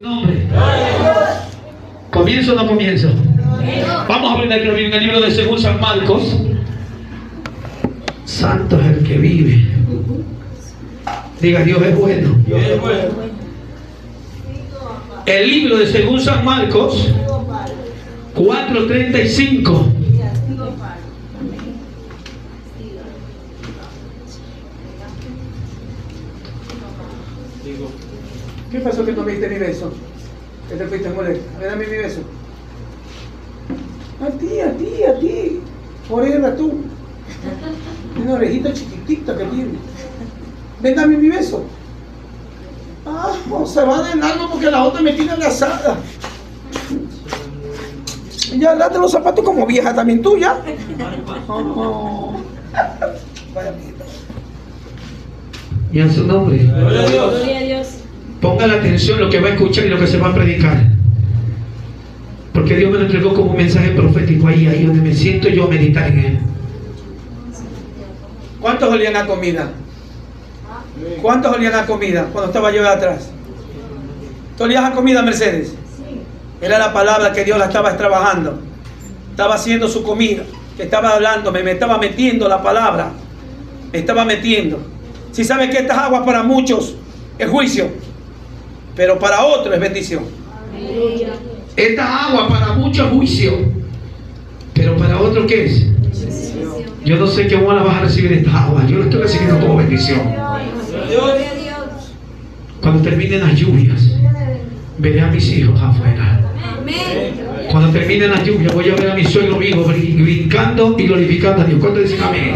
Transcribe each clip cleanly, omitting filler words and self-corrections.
Nombre. ¿Comienzo o no comienzo? Vamos a aprender que en el libro de según San Marcos. Santo es el que vive. Diga, Dios es bueno. El libro de según San Marcos 4:35. ¿Qué pasó que no me diste mi beso? ¿Que te fuiste a morir? A ver, dame mi beso. A ti. Por ahí era tú. Una orejita chiquitita que tiene. Ven, dame mi beso. Ah, no, se va de largo porque la otra me tiene enlazada. Ya late los zapatos como vieja también tuya. Oh. Vaya mierda. Y en su nombre. Gloria a Dios. Ponga la atención lo que va a escuchar y lo que se va a predicar. Porque Dios me lo entregó como un mensaje profético ahí donde me siento yo a meditar en él. ¿Cuántos olían a comida? ¿Cuántos olían a comida cuando estaba yo de atrás? ¿Tú olías a comida, Mercedes? Era la palabra que Dios la estaba trabajando. Estaba haciendo su comida. Que estaba hablando, me estaba metiendo la palabra. Me estaba metiendo. Si sabe que estas aguas para muchos es juicio, pero para otros es bendición. Aleluya. Esta agua para muchos es juicio, pero para otros ¿qué es? Yo no sé qué buena vas a recibir esta agua. Yo la estoy recibiendo como bendición. Gloria a Dios. Cuando terminen las lluvias, veré a mis hijos afuera. Amén. Cuando terminen las lluvias, voy a ver a mi suegro vivo brincando y glorificando a Dios. ¿Cuántos dicen amén?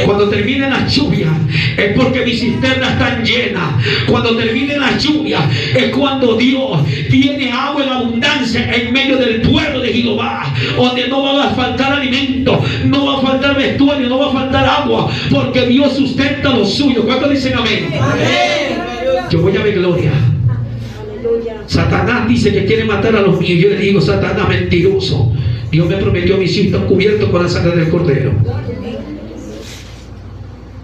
Cuando terminen las lluvias, es porque mis cisternas están llenas. Cuando terminen las lluvias, es cuando Dios tiene agua en abundancia en medio del pueblo de Jehová, donde no va a faltar alimento, no va a faltar vestuario, no va a faltar agua, porque Dios sustenta lo suyo. ¿Cuántos dicen amén? Yo voy a ver gloria. Satanás dice que quiere matar a los míos. Yo le digo, Satanás, mentiroso. Dios me prometió, mis hijos están cubiertos con la sangre del Cordero.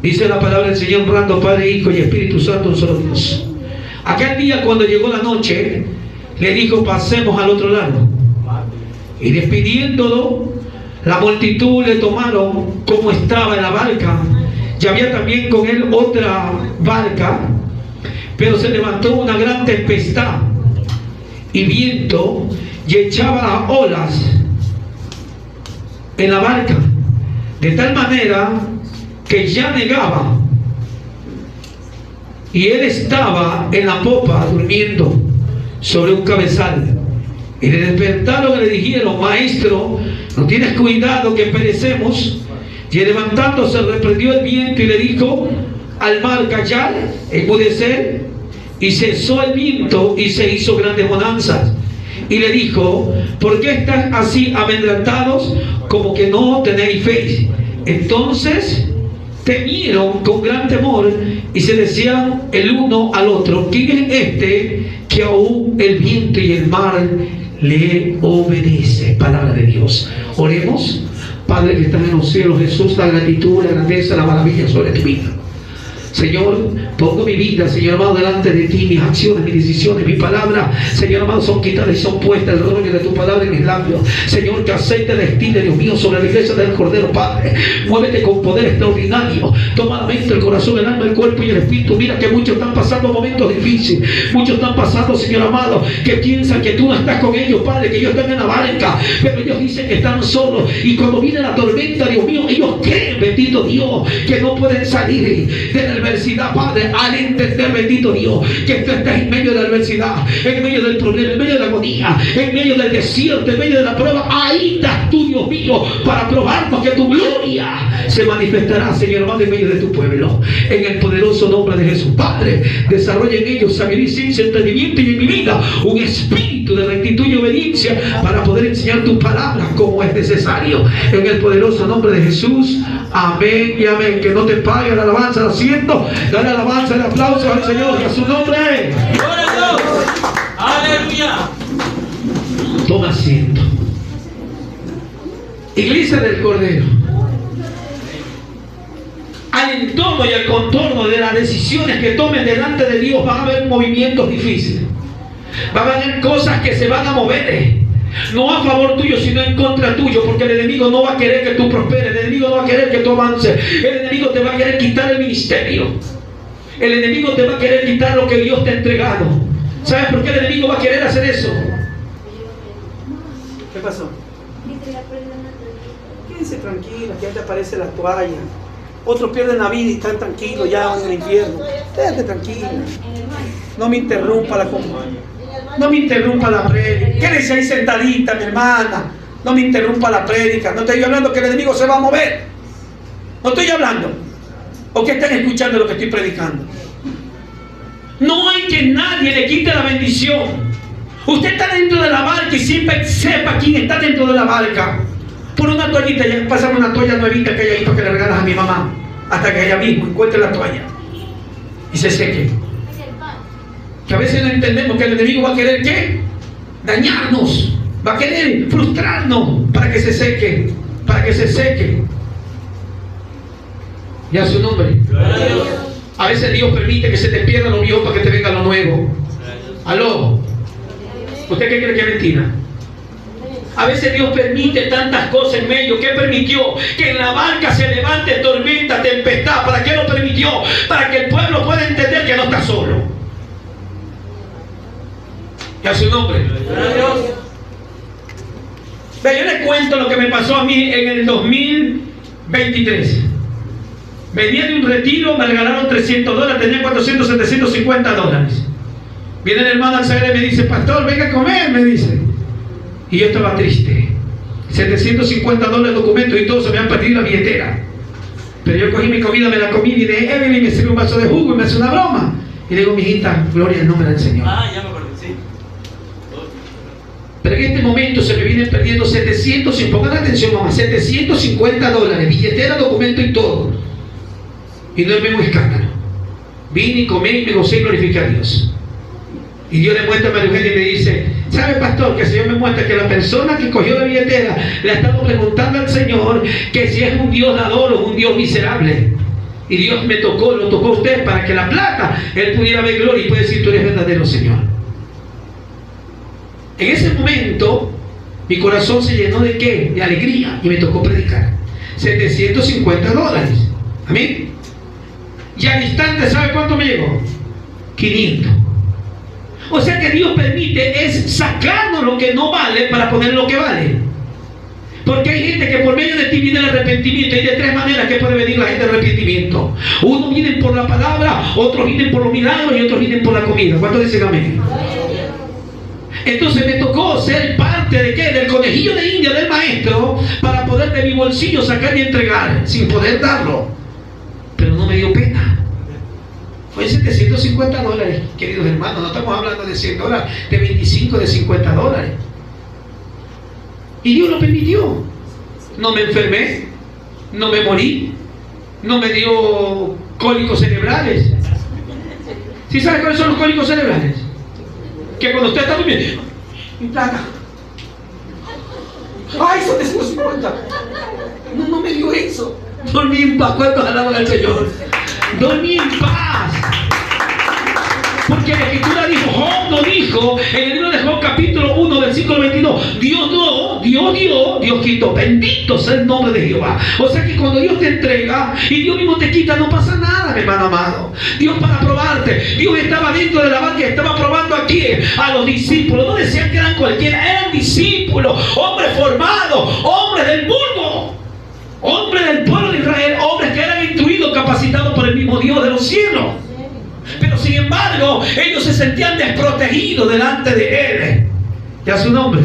Dice la palabra del Señor, honrando Padre, Hijo y Espíritu Santo, un solo Dios. Aquel día cuando llegó la noche, le dijo, pasemos al otro lado. Y despidiéndolo, la multitud le tomaron como estaba en la barca. Y había también con él otra barca. Pero se levantó una gran tempestad y viento y echaba las olas en la barca, de tal manera que ya negaba. Y él estaba en la popa durmiendo sobre un cabezal. Y le despertaron y le dijeron, maestro, ¿no tienes cuidado que perecemos? Y levantándose reprendió el viento y le dijo al mar, callar, enmudecer. Y cesó el viento y se hizo grandes bonanzas. Y le dijo, ¿por qué están así amedrentados como que no tenéis fe? Entonces temieron con gran temor y se decían el uno al otro, ¿quién es este que aún el viento y el mar le obedece? Palabra de Dios. Oremos. Padre que estás en los cielos, Jesús, la gratitud, la grandeza, la maravilla sobre tu vida. Señor, pongo mi vida, Señor amado, delante de ti, mis acciones, mis decisiones, mis palabras, Señor amado, son quitadas y son puestas el rollo de tu palabra en mis labios. Señor, que aceite destine, Dios mío, sobre la iglesia del Cordero, Padre. Muévete con poder extraordinario. Toma la mente, el corazón, el alma, el cuerpo y el espíritu. Mira que muchos están pasando momentos difíciles. Muchos están pasando, Señor amado, que piensan que tú no estás con ellos, Padre, que ellos están en la barca, pero ellos dicen que están solos. Y cuando viene la tormenta, Dios mío, ellos creen, bendito Dios, que no pueden salir de la adversidad, Padre, al entender, bendito Dios, que tú estás en medio de la adversidad, en medio del problema, en medio de la agonía, en medio del desierto, en medio de la prueba. Ahí estás tú, Dios mío, para probarnos que tu gloria se manifestará, Señor amado, en medio de tu pueblo, en el poderoso nombre de Jesús. Padre, desarrolla en ellos sabiduría, ciencia, entendimiento y en mi vida un espíritu de rectitud y obediencia para poder enseñar tu palabra como es necesario, en el poderoso nombre de Jesús. Amén y amén. Que no te pague la alabanza, lo siento. Dale alabanza, el aplauso al Señor y a su nombre. ¡Gloria a Dios! ¡Aleluya! Toma asiento. Iglesia del Cordero. al entorno y al contorno de las decisiones que tomen delante de Dios van a haber movimientos difíciles. Va a haber cosas que se van a mover. No a favor tuyo, sino en contra tuyo, porque el enemigo no va a querer que tú prosperes, el enemigo no va a querer que tú avances, el enemigo te va a querer quitar el ministerio, el enemigo te va a querer quitar lo que Dios te ha entregado. ¿Sabes por qué el enemigo va a querer hacer eso? ¿Qué pasó? Quédense tranquilos, que ya te aparece la toalla. Otros pierden la vida y están tranquilos, ya van al infierno. Quédate tranquilo. No me interrumpa la comunión. No me interrumpa la prédica. Quédese ahí sentadita, mi hermana. No me interrumpa la prédica. No estoy hablando que el enemigo se va a mover. No estoy hablando. ¿O que están escuchando lo que estoy predicando? No hay que nadie le quite la bendición. Usted está dentro de la barca y siempre sepa quién está dentro de la barca. Por una toallita, ya pasamos una toalla nuevita que hay ahí para que le regalas a mi mamá. Hasta que ella mismo encuentre la toalla y se seque. Que a veces no entendemos que el enemigo va a querer ¿qué? Dañarnos, va a querer frustrarnos para que se seque, para que se seque. Y a su nombre. A veces Dios permite que se te pierda lo viejo para que te venga lo nuevo. ¿Aló? ¿Usted qué cree que es mentira? A veces Dios permite tantas cosas en medio. ¿Qué permitió? Que en la barca se levante tormenta, tempestad. ¿Para qué lo permitió? Para que el pueblo pueda entender que no está solo. Y a su nombre. Ve, yo les cuento lo que me pasó a mí en el 2023. Venía de un retiro, me regalaron $300, tenía 400, 750 dólares. Viene el hermano al saber y me dice: pastor, venga a comer, me dice. Y yo estaba triste. 750 dólares documentos y todo, se me han perdido la billetera. Pero yo cogí mi comida, me la comí y de Evelyn me sirvió un vaso de jugo y me hace una broma. Y le digo: mijita, gloria al nombre del Señor. Ya me acordé, sí. Pero en este momento se me vienen perdiendo 700, y pongan atención mamá, 750 dólares, billetera, documento y todo. Y no es un escándalo. Vine y comí y me gocé y glorifiqué a Dios. Y Dios le muestra a María Eugenia y me dice: ¿sabe, pastor, que el Señor me muestra que la persona que cogió la billetera le ha estado preguntando al Señor que si es un Dios dador o un Dios miserable? Y Dios me tocó, lo tocó a usted para que la plata, Él pudiera ver gloria y puede decir: tú eres verdadero, Señor. En ese momento, mi corazón se llenó de ¿qué? De alegría, y me tocó predicar. 750 dólares. Amén. Y al instante, ¿sabe cuánto me llegó? 500. O sea que Dios permite es sacarnos lo que no vale para poner lo que vale. Porque hay gente que por medio de ti viene el arrepentimiento. Hay de tres maneras que puede venir la gente al arrepentimiento. Unos vienen por la palabra, otros vienen por los milagros y otros vienen por la comida. ¿Cuántos dicen amén? Entonces me tocó ser parte de ¿qué? Del conejillo de India del maestro, para poder de mi bolsillo sacar y entregar sin poder darlo. Pero no me dio pena. Fue 750 dólares, queridos hermanos. No estamos hablando de 100 dólares, de 25, de 50 dólares. Y Dios lo permitió. No me enfermé, no me morí, no me dio cólicos cerebrales. ¿Sí sabes cuáles son los cólicos cerebrales? Que cuando usted está durmiendo, mi plata. ¡Ay, 750! No me dio eso. Dormí en paz. ¿Cuántos alaban al Señor? Dormí en paz. Porque la Escritura dijo, Job no dijo, en el libro de Job capítulo 1 versículo 22, Dios dio, Dios quitó. Bendito sea el nombre de Jehová. O sea que cuando Dios te entrega y Dios mismo te quita, no pasa nada, mi hermano amado. Dios para probarte. Dios estaba dentro de la barca y estaba probando aquí a los discípulos. No decían que eran cualquiera, eran discípulos, hombres formados, hombres del mundo, hombres del pueblo de Israel, hombres que eran instruidos, capacitados por el mismo Dios de los cielos. Pero sin embargo, ellos se sentían desprotegidos delante de Él. ¿Y a su nombre?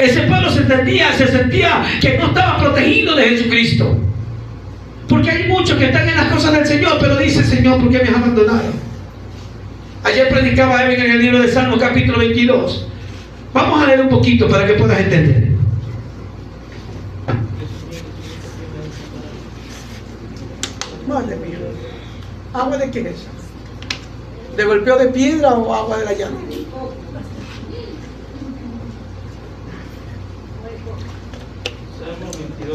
Ese pueblo se sentía que no estaba protegido de Jesucristo. Porque hay muchos que están en las cosas del Señor, pero dice: Señor, ¿por qué me has abandonado? Ayer predicaba Evan en el libro de Salmos capítulo 22. Vamos a leer un poquito para que puedas entender. Madre mía. ¿Agua de qué es? ¿De golpeo de piedra o agua de la llave?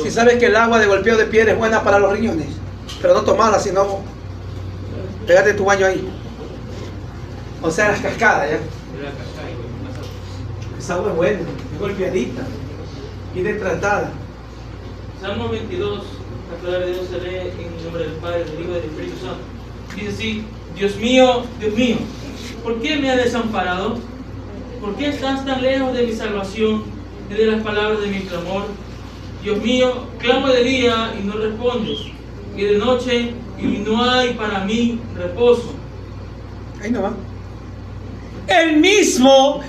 Si sabes que el agua de golpeo de piedra es buena para los riñones, pero no tomarla, sino pegarte tu baño ahí. O sea, las cascadas, ¿ya? Esa agua es buena, es golpeadita, bien tratada. Salmo 22, la palabra de Dios se lee en el nombre del Padre, del Hijo y del Espíritu Santo. Dice así: Dios mío, ¿por qué me has desamparado? ¿Por qué estás tan lejos de mi salvación y de las palabras de mi clamor? Dios mío, clamo de día y no respondes, y de noche y no hay para mí reposo. Ahí no va. El mismo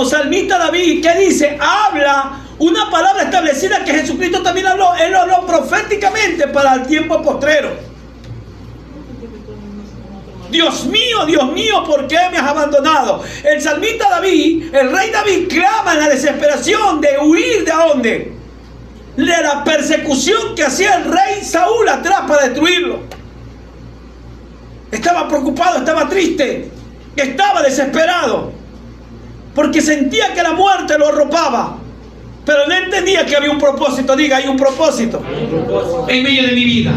salmista David, que dice, habla una palabra establecida que Jesucristo también habló. Él lo habló proféticamente para el tiempo postrero. Dios mío, ¿por qué me has abandonado? El salmista David, el rey David, clama en la desesperación de huir ¿de dónde? De la persecución que hacía el rey Saúl atrás para destruirlo. Estaba preocupado, estaba triste, estaba desesperado, porque sentía que la muerte lo arropaba, pero no entendía que había un propósito. Diga, hay un propósito en medio de mi vida,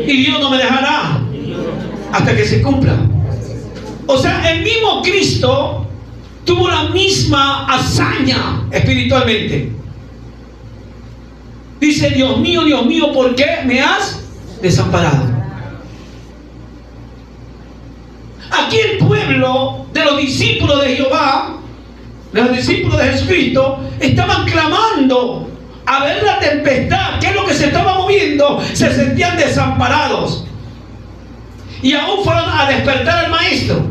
y Dios no me dejará hasta que se cumpla. O sea, el mismo Cristo tuvo la misma hazaña espiritualmente. Dice, Dios mío, ¿por qué me has desamparado? Aquí el pueblo de los discípulos de Jehová, de los discípulos de Jesucristo, estaban clamando a ver la tempestad, qué es lo que se estaba moviendo. Se sentían desamparados y aún fueron a despertar al maestro.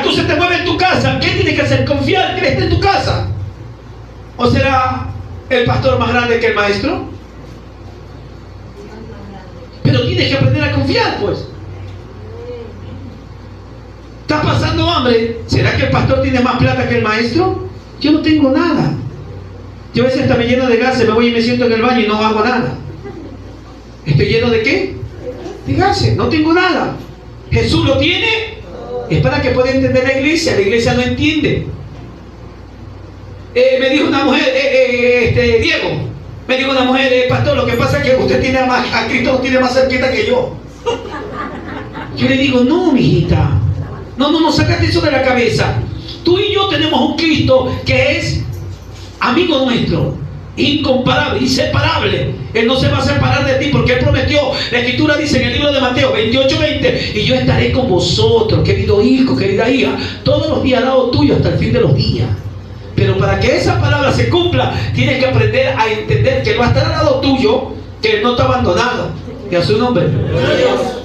Tú se te mueve en tu casa, ¿qué tienes que hacer? Confiar que esté en tu casa. ¿O será el pastor más grande que el maestro? Pero tienes que aprender a confiar, pues. ¿Estás pasando hambre? ¿Será que el pastor tiene más plata que el maestro? Yo no tengo nada. Yo a veces hasta me lleno de gases, me voy y me siento en el baño y no hago nada. ¿Estoy lleno de qué? De gases, no tengo nada. Jesús lo tiene. Es para que pueda entender la iglesia no entiende. Me dijo una mujer, Diego, me dijo una mujer, pastor, lo que pasa es que usted tiene a Cristo lo tiene más cerquita que yo. Yo le digo, no, mijita, no, sácate eso de la cabeza. Tú y yo tenemos un Cristo que es amigo nuestro, incomparable, inseparable. Él no se va a separar de ti porque Él prometió. La Escritura dice en el libro de Mateo 28:20: y yo estaré con vosotros, querido hijo, querida hija, todos los días al lado tuyo hasta el fin de los días. Pero para que esa palabra se cumpla, tienes que aprender a entender que Él va a estar al lado tuyo, que Él no te ha abandonado. Que a su nombre,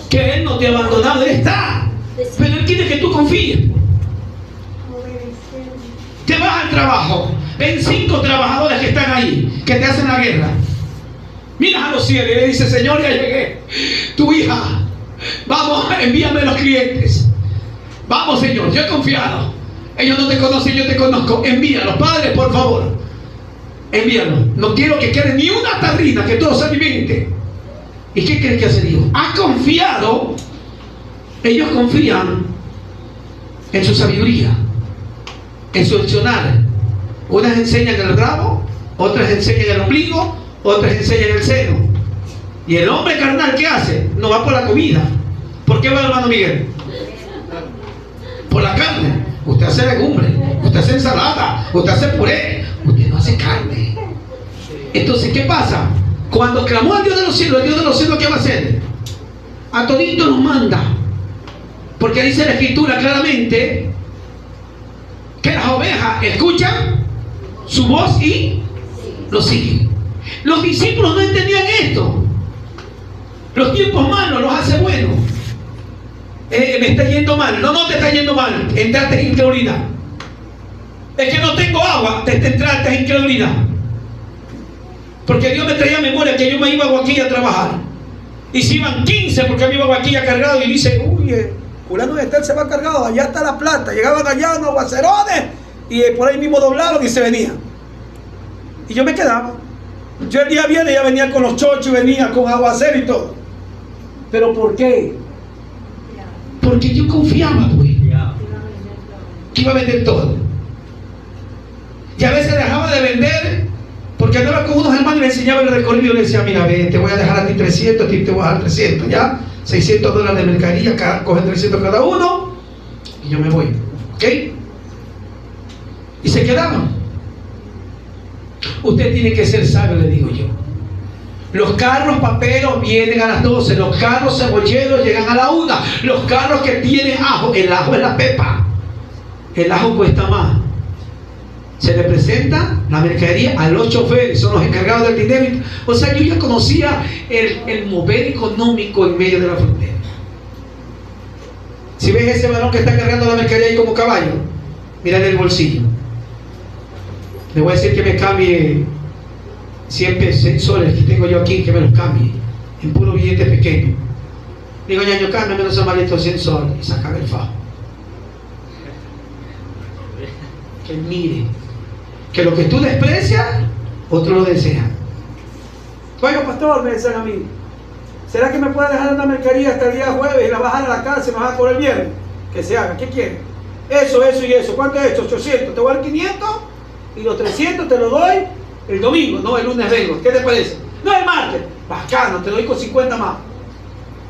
que Él no te ha abandonado, Él está. Pero Él quiere que tú confíes. Te vas al trabajo, ven 5 trabajadores que están ahí, que te hacen la guerra. Miras a los cielos y le dices, Señor, ya llegué. Tu hija, vamos, envíame los clientes. Vamos, Señor, yo he confiado. Ellos no te conocen, yo te conozco. Envíalos, Padre, por favor. Envíalos. No quiero que quede ni una tarrina, que todo se alimente. ¿Y qué crees que hace Dios? Ha confiado. Ellos confían en su sabiduría, en su accionar. Unas enseñan el rabo, otras enseñan el ombligo, otras enseñan el seno. Y el hombre carnal, ¿qué hace? No va por la comida. ¿Por qué va, hermano Miguel? Por la carne. Usted hace legumbre, usted hace ensalada, usted hace puré, usted no hace carne. Entonces, ¿qué pasa? Cuando clamó al Dios de los cielos, el Dios de los cielos, ¿qué va a hacer? A todito nos manda. Porque dice la Escritura claramente que las ovejas escuchan su voz y lo siguen. Los discípulos no entendían esto. Los tiempos malos los hace buenos. Me está yendo mal. No te está yendo mal. Entraste en incredulidad. Es que no tengo agua. Te entraste en incredulidad. Porque Dios me traía a memoria que yo me iba a Guaquilla a trabajar. Y si iban 15 porque me iba a Guaquilla cargado. Y dice, uy, fulano de Estel se va cargado. Allá está la plata. Llegaban allá unos aguacerones. Y por ahí mismo doblaron y se venían. Y yo me quedaba. Yo el día viernes ya venía con los chochos y venía con aguacero y todo. ¿Pero por qué? Porque yo confiaba, pues, que iba a vender todo. Y a veces dejaba de vender porque andaba con unos hermanos y le enseñaba el recorrido. Le decía, mira, ve, te voy a dejar a ti 300, a ti te voy a dar 300, ya, $600 de mercadería, cogen 300 cada uno y yo me voy, ¿ok? Y se quedaban. Usted tiene que ser sabio, le digo yo. Los carros paperos vienen a las 12, los carros cebolleros llegan a la 1, los carros que tienen ajo, el ajo es la pepa, el ajo cuesta más. Se le presenta la mercadería a los choferes, son los encargados del dinero. O sea, yo ya conocía el mover económico en medio de la frontera. Si ves ese varón que está cargando la mercadería ahí como caballo, mira en el bolsillo. Le voy a decir que me cambie 100 soles que tengo yo aquí, que me los cambie en puro billete pequeño. Digo, ñaño, cámbiame los amarillos 100 soles y sacar el fajo. Que mire que lo que tú desprecias, otro lo desea. Oiga, pastor, me decían a mí, ¿será que me puede dejar una mercadería hasta el día jueves y la bajar a la casa y me vas a cobrar el viernes? Que se haga, ¿qué quiere? Eso y eso. ¿Cuánto es esto? 800. Te voy a dar 500 y los 300 te lo doy el domingo, no el lunes vengo. ¿Qué te parece? No, el martes. Bacano, te doy con 50 más.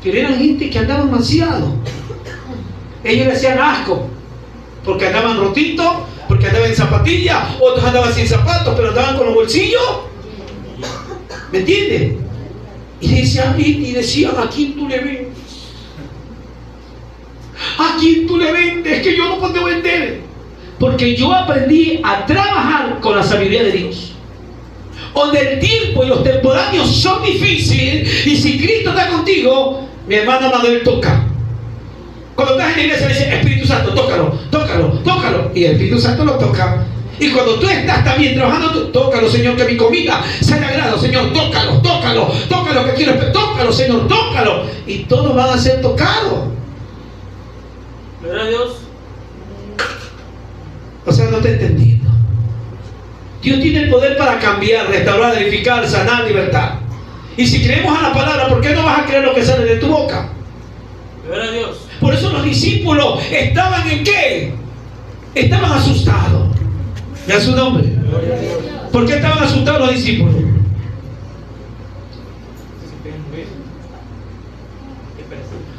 Pero eran gente que andaban manseados. Ellos le hacían asco, porque andaban rotitos, porque andaban en zapatillas, otros andaban sin zapatos, pero andaban con los bolsillos. ¿Me entiendes? Y decían, ¿a quién tú le vendes? ¿A quién tú le vendes? Que yo no puedo vender. Porque yo aprendí a trabajar con la sabiduría de Dios. Donde el tiempo y los temporáneos son difíciles, y si Cristo está contigo, mi hermano Manuel toca. Cuando estás en la iglesia le dice, Espíritu Santo, tócalo, tócalo, tócalo. Y el Espíritu Santo lo toca. Y cuando tú estás también trabajando, tócalo, Señor, que mi comida sea de agrado, Señor, tócalo, tócalo, tócalo, que quiero, tócalo, Señor, tócalo. Y todos van a ser tocados. Gloria a Dios. O sea, no te entendiendo. Dios tiene el poder para cambiar, restaurar, edificar, sanar, libertar. Y si creemos a la palabra, ¿por qué no vas a creer lo que sale de tu boca? Gloria a Dios. Por eso los discípulos estaban ¿en qué? Estaban asustados. ¿Ya su nombre? ¿Por qué estaban asustados los discípulos?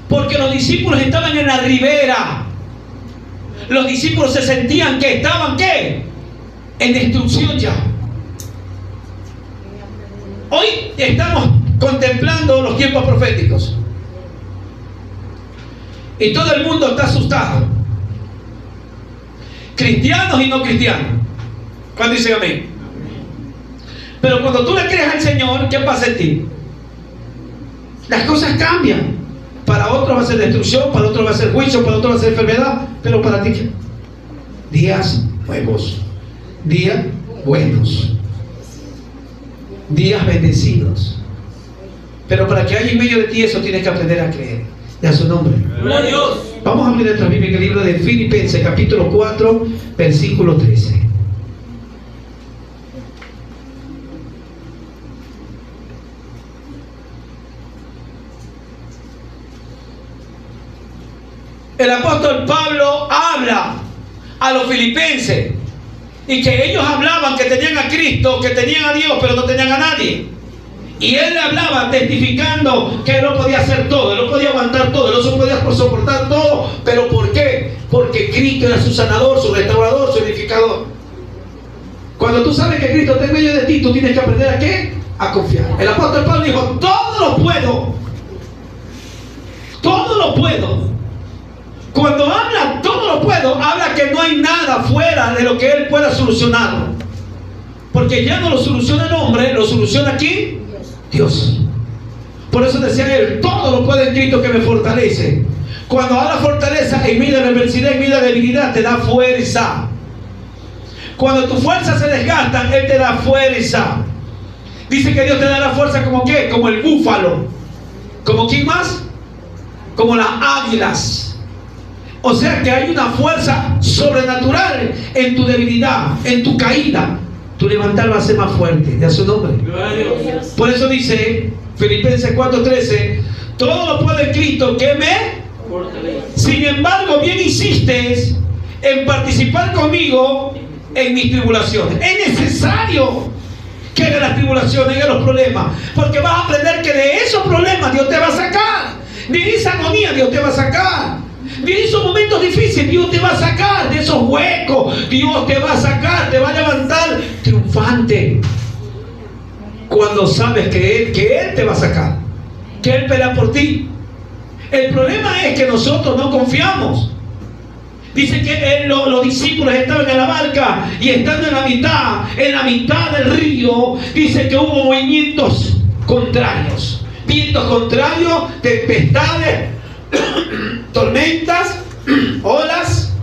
Porque los discípulos estaban en la ribera. Los discípulos se sentían que estaban ¿qué? En destrucción ya. Hoy estamos contemplando los tiempos proféticos. Y todo el mundo está asustado. Cristianos y no cristianos. ¿Cuándo dicen amén? Pero cuando tú le crees al Señor, ¿qué pasa en ti? Las cosas cambian. Para otros va a ser destrucción, para otros va a ser juicio, para otros va a ser enfermedad. Pero para ti, ¿qué? Días nuevos, días buenos, días bendecidos. Pero para que haya en medio de ti eso, tienes que aprender a creer. De su nombre. Gloria a Dios. Vamos a abrir nuestra Biblia en el libro de Filipenses, capítulo 4, versículo 13. El apóstol Pablo habla a los filipenses y que ellos hablaban que tenían a Cristo, que tenían a Dios, pero no tenían a nadie. Y él le hablaba testificando que él no podía hacer todo, él no podía aguantar todo, él no podía soportar todo. ¿Pero por qué? Porque Cristo era su sanador, su restaurador, su edificador. Cuando tú sabes que Cristo está en medio de ti, tú tienes que aprender a ¿qué? A confiar. El apóstol Pablo dijo, todo lo puedo. Todo lo puedo. Cuando habla todo lo puedo, habla que no hay nada fuera de lo que él pueda solucionar. Porque ya no lo soluciona el hombre, lo soluciona ¿quién? Dios. Por eso decía él, todo lo puede en Cristo que me fortalece. Cuando habla fortaleza, en medio de adversidad, en medio de debilidad, te da fuerza. Cuando tus fuerzas se desgastan, él te da fuerza. Dice que Dios te da la fuerza como ¿qué? Como el búfalo. ¿Como quién más? Como las águilas. O sea que hay una fuerza sobrenatural en tu debilidad, en tu caída. Tu levantar va a ser más fuerte. De su nombre. Por eso dice Filipenses 4:13, todo lo puede en Cristo que me fortalece. Sin embargo, bien insistes en participar conmigo en mis tribulaciones. Es necesario que hagas las tribulaciones, hagas los problemas, porque vas a aprender que de esos problemas Dios te va a sacar. De esa agonía Dios te va a sacar. De esos momentos difíciles, Dios te va a sacar de esos huecos. Dios te va a sacar, te va a levantar triunfante. Cuando sabes que Él te va a sacar, que Él pelea por ti. El problema es que nosotros no confiamos. Dice que los discípulos estaban en la barca y estando en la mitad del río, dice que hubo movimientos contrarios. Vientos contrarios, tempestades, tormentas, olas.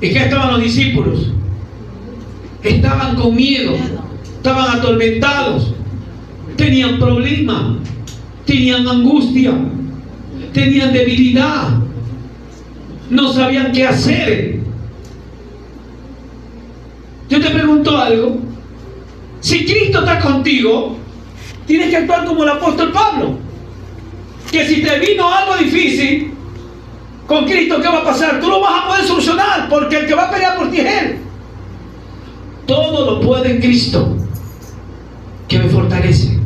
¿Y qué estaban los discípulos? Estaban con miedo, estaban atormentados, tenían problemas, tenían angustia, tenían debilidad, no sabían qué hacer. Yo te pregunto algo: si Cristo está contigo, tienes que actuar como el apóstol Pablo, que si te vino algo difícil, con Cristo, ¿qué va a pasar? Tú lo vas a poder solucionar, porque el que va a pelear por ti es Él. Todo lo puede en Cristo, que me fortalece.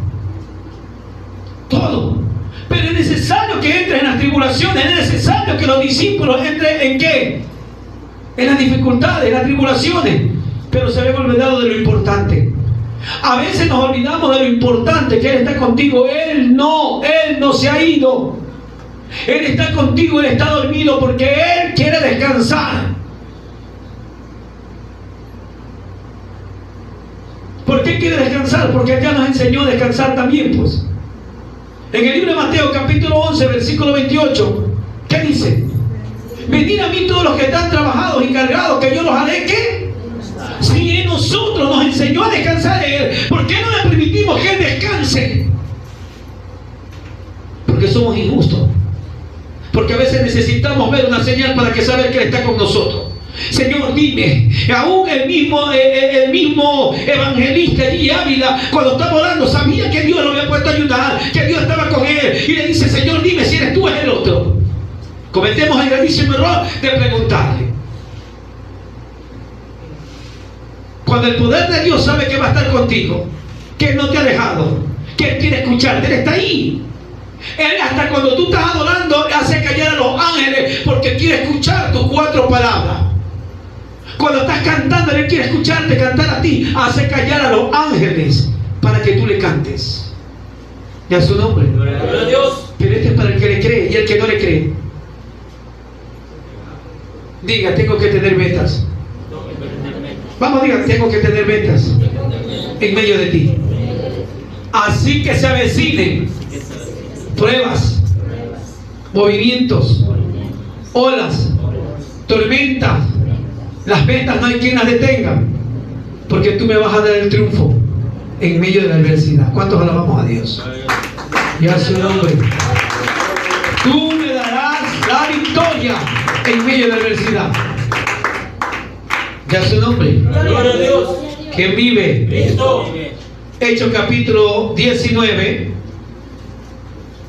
Todo. Pero es necesario que entres en las tribulaciones, es necesario que los discípulos entren ¿en qué? En las dificultades, en las tribulaciones. Pero se habían olvidado de lo importante. A veces nos olvidamos de lo importante, que Él está contigo. Él no se ha ido. Él está contigo, Él está dormido porque Él quiere descansar. ¿Por qué quiere descansar? Porque Él ya nos enseñó a descansar también, pues. En el libro de Mateo, capítulo 11, versículo 28, ¿qué dice? Venid a mí todos los que están trabajados y cargados, que yo los haré, ¿qué? Si Él nosotros nos enseñó a descansar en Él, ¿por qué no le permitimos que Él descanse? Porque somos injustos. Porque a veces necesitamos ver una señal para que saber que Él está con nosotros. Señor, dime. Aún el mismo evangelista allí, Ávila, cuando estaba orando, sabía que Dios lo había puesto a ayudar, que Dios estaba con él, y le dice: Señor, dime si eres tú o es el otro. Cometemos el gravísimo error de preguntarle. Cuando el poder de Dios sabe que va a estar contigo, que Él no te ha dejado, que Él quiere escucharte, Él está ahí. Él, hasta cuando tú estás adorando, hace callar a los ángeles porque quiere escuchar tus 4 palabras. Cuando estás cantando, Él quiere escucharte cantar a ti. Hace callar a los ángeles para que tú le cantes. Y a su nombre. Gloria a Dios. Pero este es para el que le cree y el que no le cree. Diga: tengo que tener metas. Vamos, diga: tengo que tener metas en medio de ti. Así que se avecinen pruebas, movimientos, olas, tormentas. Las metas no hay quien las detenga, porque tú me vas a dar el triunfo en medio de la adversidad. ¿Cuántos alabamos a Dios? Y a su nombre. Tú me darás la victoria en medio de la adversidad. Y a su nombre. Gloria a Dios. ¿Quién vive? Cristo. Hechos capítulo 19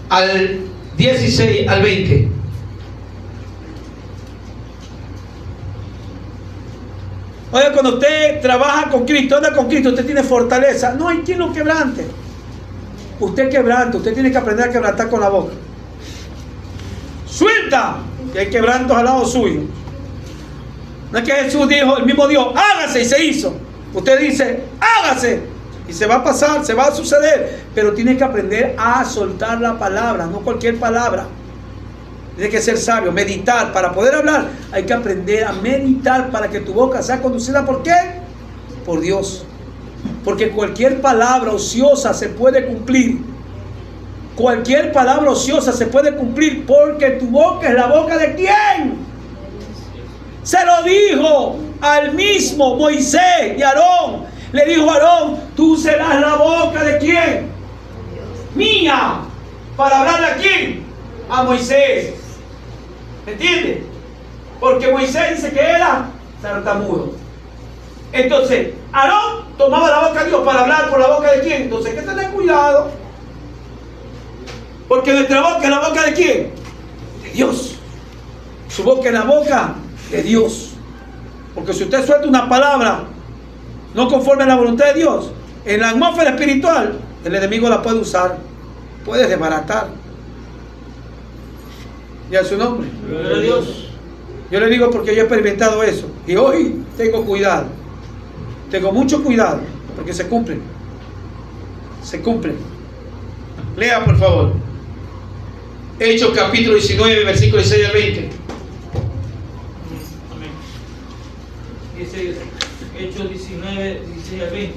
al 16 al 20. Oye, cuando usted trabaja con Cristo, anda con Cristo, usted tiene fortaleza. No hay quien lo quebrante. Usted quebranta, usted tiene que aprender a quebrantar con la boca. Suelta, que hay quebrantos al lado suyo. No es que Jesús dijo, el mismo Dios, hágase, y se hizo. Usted dice, hágase, y se va a pasar, se va a suceder. Pero tiene que aprender a soltar la palabra, no cualquier palabra. Tiene que ser sabio, meditar. Para poder hablar hay que aprender a meditar para que tu boca sea conducida. ¿Por qué? Por Dios. Porque cualquier palabra ociosa se puede cumplir. Cualquier palabra ociosa se puede cumplir, porque tu boca es la boca de ¿quién? Se lo dijo al mismo Moisés y Aarón. Le dijo a Aarón: tú serás la boca de ¿quién? Mía. ¿Para hablarle a quién? A Moisés. ¿Entiendes? Porque Moisés dice que era tartamudo. Entonces, Aarón tomaba la boca de Dios para hablar por la boca de quién. Entonces hay que tener cuidado. Porque nuestra boca es la boca de quién? De Dios. Su boca es la boca de Dios. Porque si usted suelta una palabra no conforme a la voluntad de Dios, en la atmósfera espiritual, el enemigo la puede usar, puede desbaratar. Y a su nombre. Gloria a Dios. Yo le digo porque yo he experimentado eso. Y hoy tengo cuidado. Tengo mucho cuidado. Porque se cumplen. Se cumplen. Lea, por favor. Hechos capítulo 19, versículos 6 al 20. Amén. Dice Hechos 19, 16 al 20.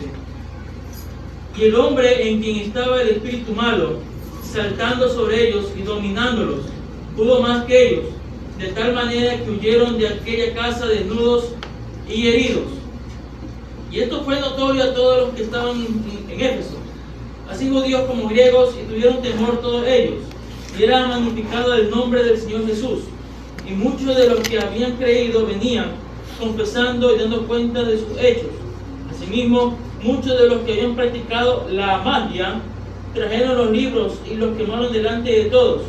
Y el hombre en quien estaba el espíritu malo, saltando sobre ellos y dominándolos, pudo más que ellos, de tal manera que huyeron de aquella casa desnudos y heridos. Y esto fue notorio a todos los que estaban en Éfeso, así judíos como griegos, y tuvieron temor todos ellos, y era magnificado el nombre del Señor Jesús. Y muchos de los que habían creído venían confesando y dando cuenta de sus hechos. Asimismo, muchos de los que habían practicado la magia trajeron los libros y los quemaron delante de todos,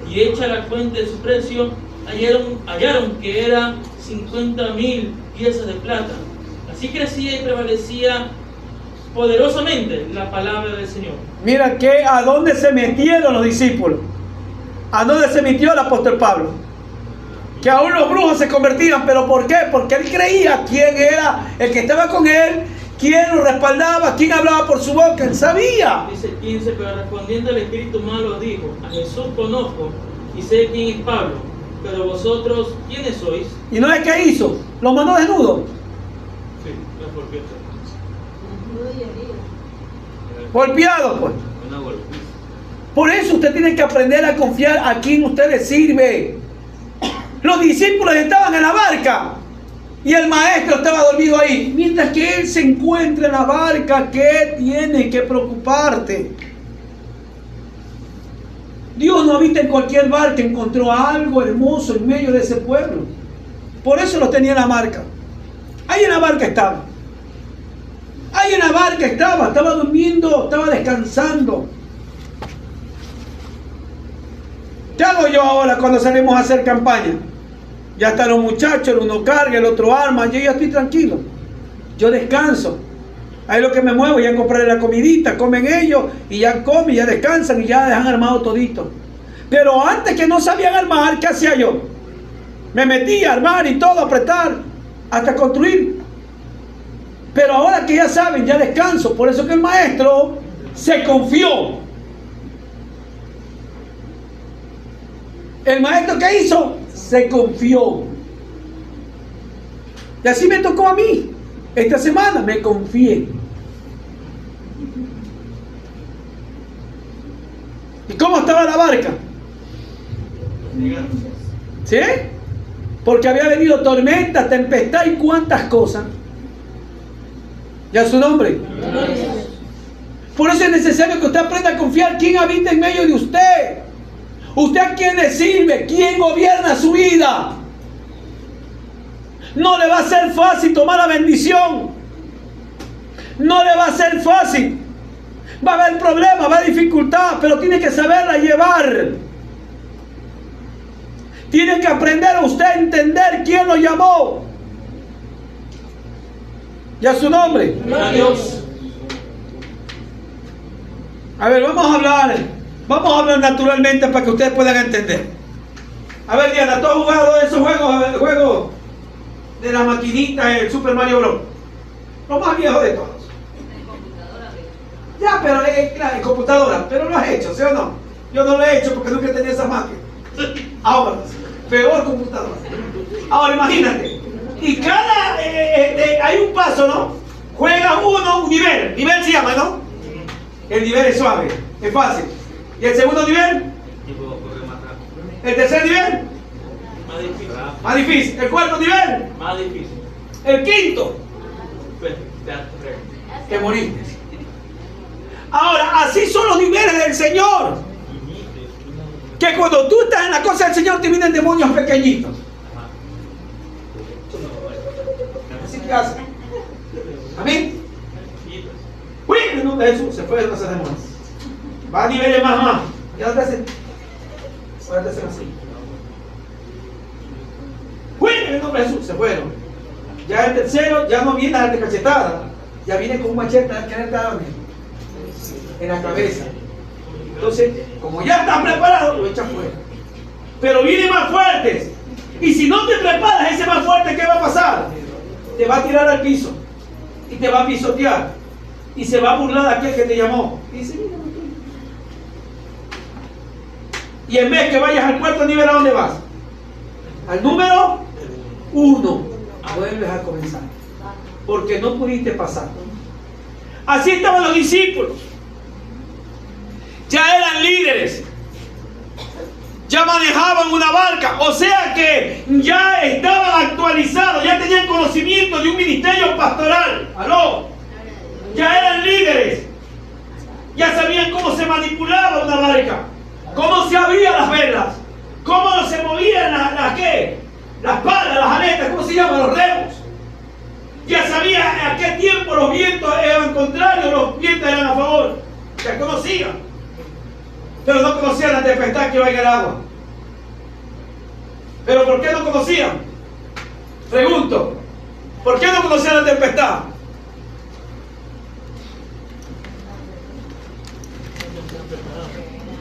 y hecha la cuenta de su precio, hallaron que era 50,000 piezas de plata. Así crecía y prevalecía poderosamente la palabra del Señor. Mira que a dónde se metieron los discípulos. A dónde se metió el apóstol Pablo. Que aún los brujos se convertían. ¿Pero por qué? Porque él creía quién era el que estaba con él, quién lo respaldaba, quién hablaba por su boca. Él sabía. Dice 15, pero respondiendo el espíritu malo dijo: a Jesús conozco y sé quién es Pablo, pero vosotros, ¿quiénes sois? ¿Y no es que hizo? Lo mandó desnudo. Sí, no es porque Golpeado, pues. una golpe. Por eso usted tiene que aprender a confiar a quien usted le sirve. Los discípulos estaban en la barca y el maestro estaba dormido ahí. Mientras que él se encuentra en la barca, ¿qué tiene que preocuparte? Dios no habita en cualquier barca, encontró algo hermoso en medio de ese pueblo. Por eso lo tenía en la barca. Ahí en la barca estaba. Ahí en la barca estaba durmiendo, estaba descansando. ¿Qué hago yo ahora cuando salimos a hacer campaña? Ya están los muchachos, el uno carga, el otro arma, yo ya estoy tranquilo. Yo descanso. Ahí lo que me muevo, ya comprarle la comidita, comen ellos, y ya comen, ya descansan, y ya dejan armado todito. Pero antes que no sabían armar, ¿qué hacía yo? Me metía a armar y todo, a apretar, hasta construir. Pero ahora que ya saben, ya descanso. Por eso que el maestro se confió. El maestro, ¿qué hizo? Se confió. Y así me tocó a mí. Esta semana me confié. ¿Y cómo estaba la barca? ¿Sí? Porque había venido tormenta, tempestad y cuántas cosas. ¿Ya su nombre? Por eso es necesario que usted aprenda a confiar quién habita en medio de usted. ¿Usted a quién le sirve? ¿Quién gobierna su vida? No le va a ser fácil tomar la bendición. No le va a ser fácil. Va a haber problemas, va a haber dificultad, pero tiene que saberla llevar. Tiene que aprender a usted a entender quién lo llamó. ¿Ya su nombre? Dios. A ver, vamos a hablar naturalmente para que ustedes puedan entender. A ver, Diana, ¿tú has jugado esos juegos, el juego de la maquinita, el Super Mario Bros? Lo más viejo de todos. Ya, pero claro, en computadora, pero lo has hecho, ¿sí o no? Yo no lo he hecho porque nunca tenía esa máquina. Ahora, peor computadora. Ahora imagínate, y cada, hay un paso, ¿no? Juega uno, un nivel se llama, ¿no? El nivel es suave, es fácil. ¿Y el segundo nivel? ¿El tercer nivel? Más difícil. Más difícil. ¿El cuarto nivel? Más difícil. ¿El quinto? Pues, Que moriste. Ahora, así son los niveles del Señor. Que cuando tú estás en la cosa del Señor te vienen demonios pequeñitos. Así que hacen. Amén. Uy, en el nombre de Jesús se fueron esos demonios. Va a niveles más. Y ahora te hacen así. Uy, en el nombre de Jesús se fueron. Ya el tercero ya no viene a darte cachetada. Ya viene con un machete a querer darme en la cabeza. Entonces, como ya están preparados, lo echan fuera. pero vienen más fuertes. Y si no te preparas, ese más fuerte, ¿qué va a pasar? Te va a tirar al piso y te va a pisotear y se va a burlar de aquel que te llamó. Y dice, mira, y en vez que vayas al cuarto nivel, ¿a dónde vas? Al número 1. Vuelves a comenzar, porque no pudiste pasar. Así estaban los discípulos. Ya eran líderes, ya manejaban una barca, o sea que ya estaban actualizados, ya tenían conocimiento de un ministerio pastoral. ¿Aló? Ya eran líderes, ya sabían cómo se manipulaba una barca, cómo se abrían las velas, cómo se movían las palas, las aletas, ¿cómo se llaman? Los remos. Ya sabía a qué tiempo los vientos eran contrarios, los vientos eran a favor. Ya conocían. Pero no conocían la tempestad que iba en el agua. ¿Pero por qué no conocían? Pregunto, ¿por qué no conocían la tempestad?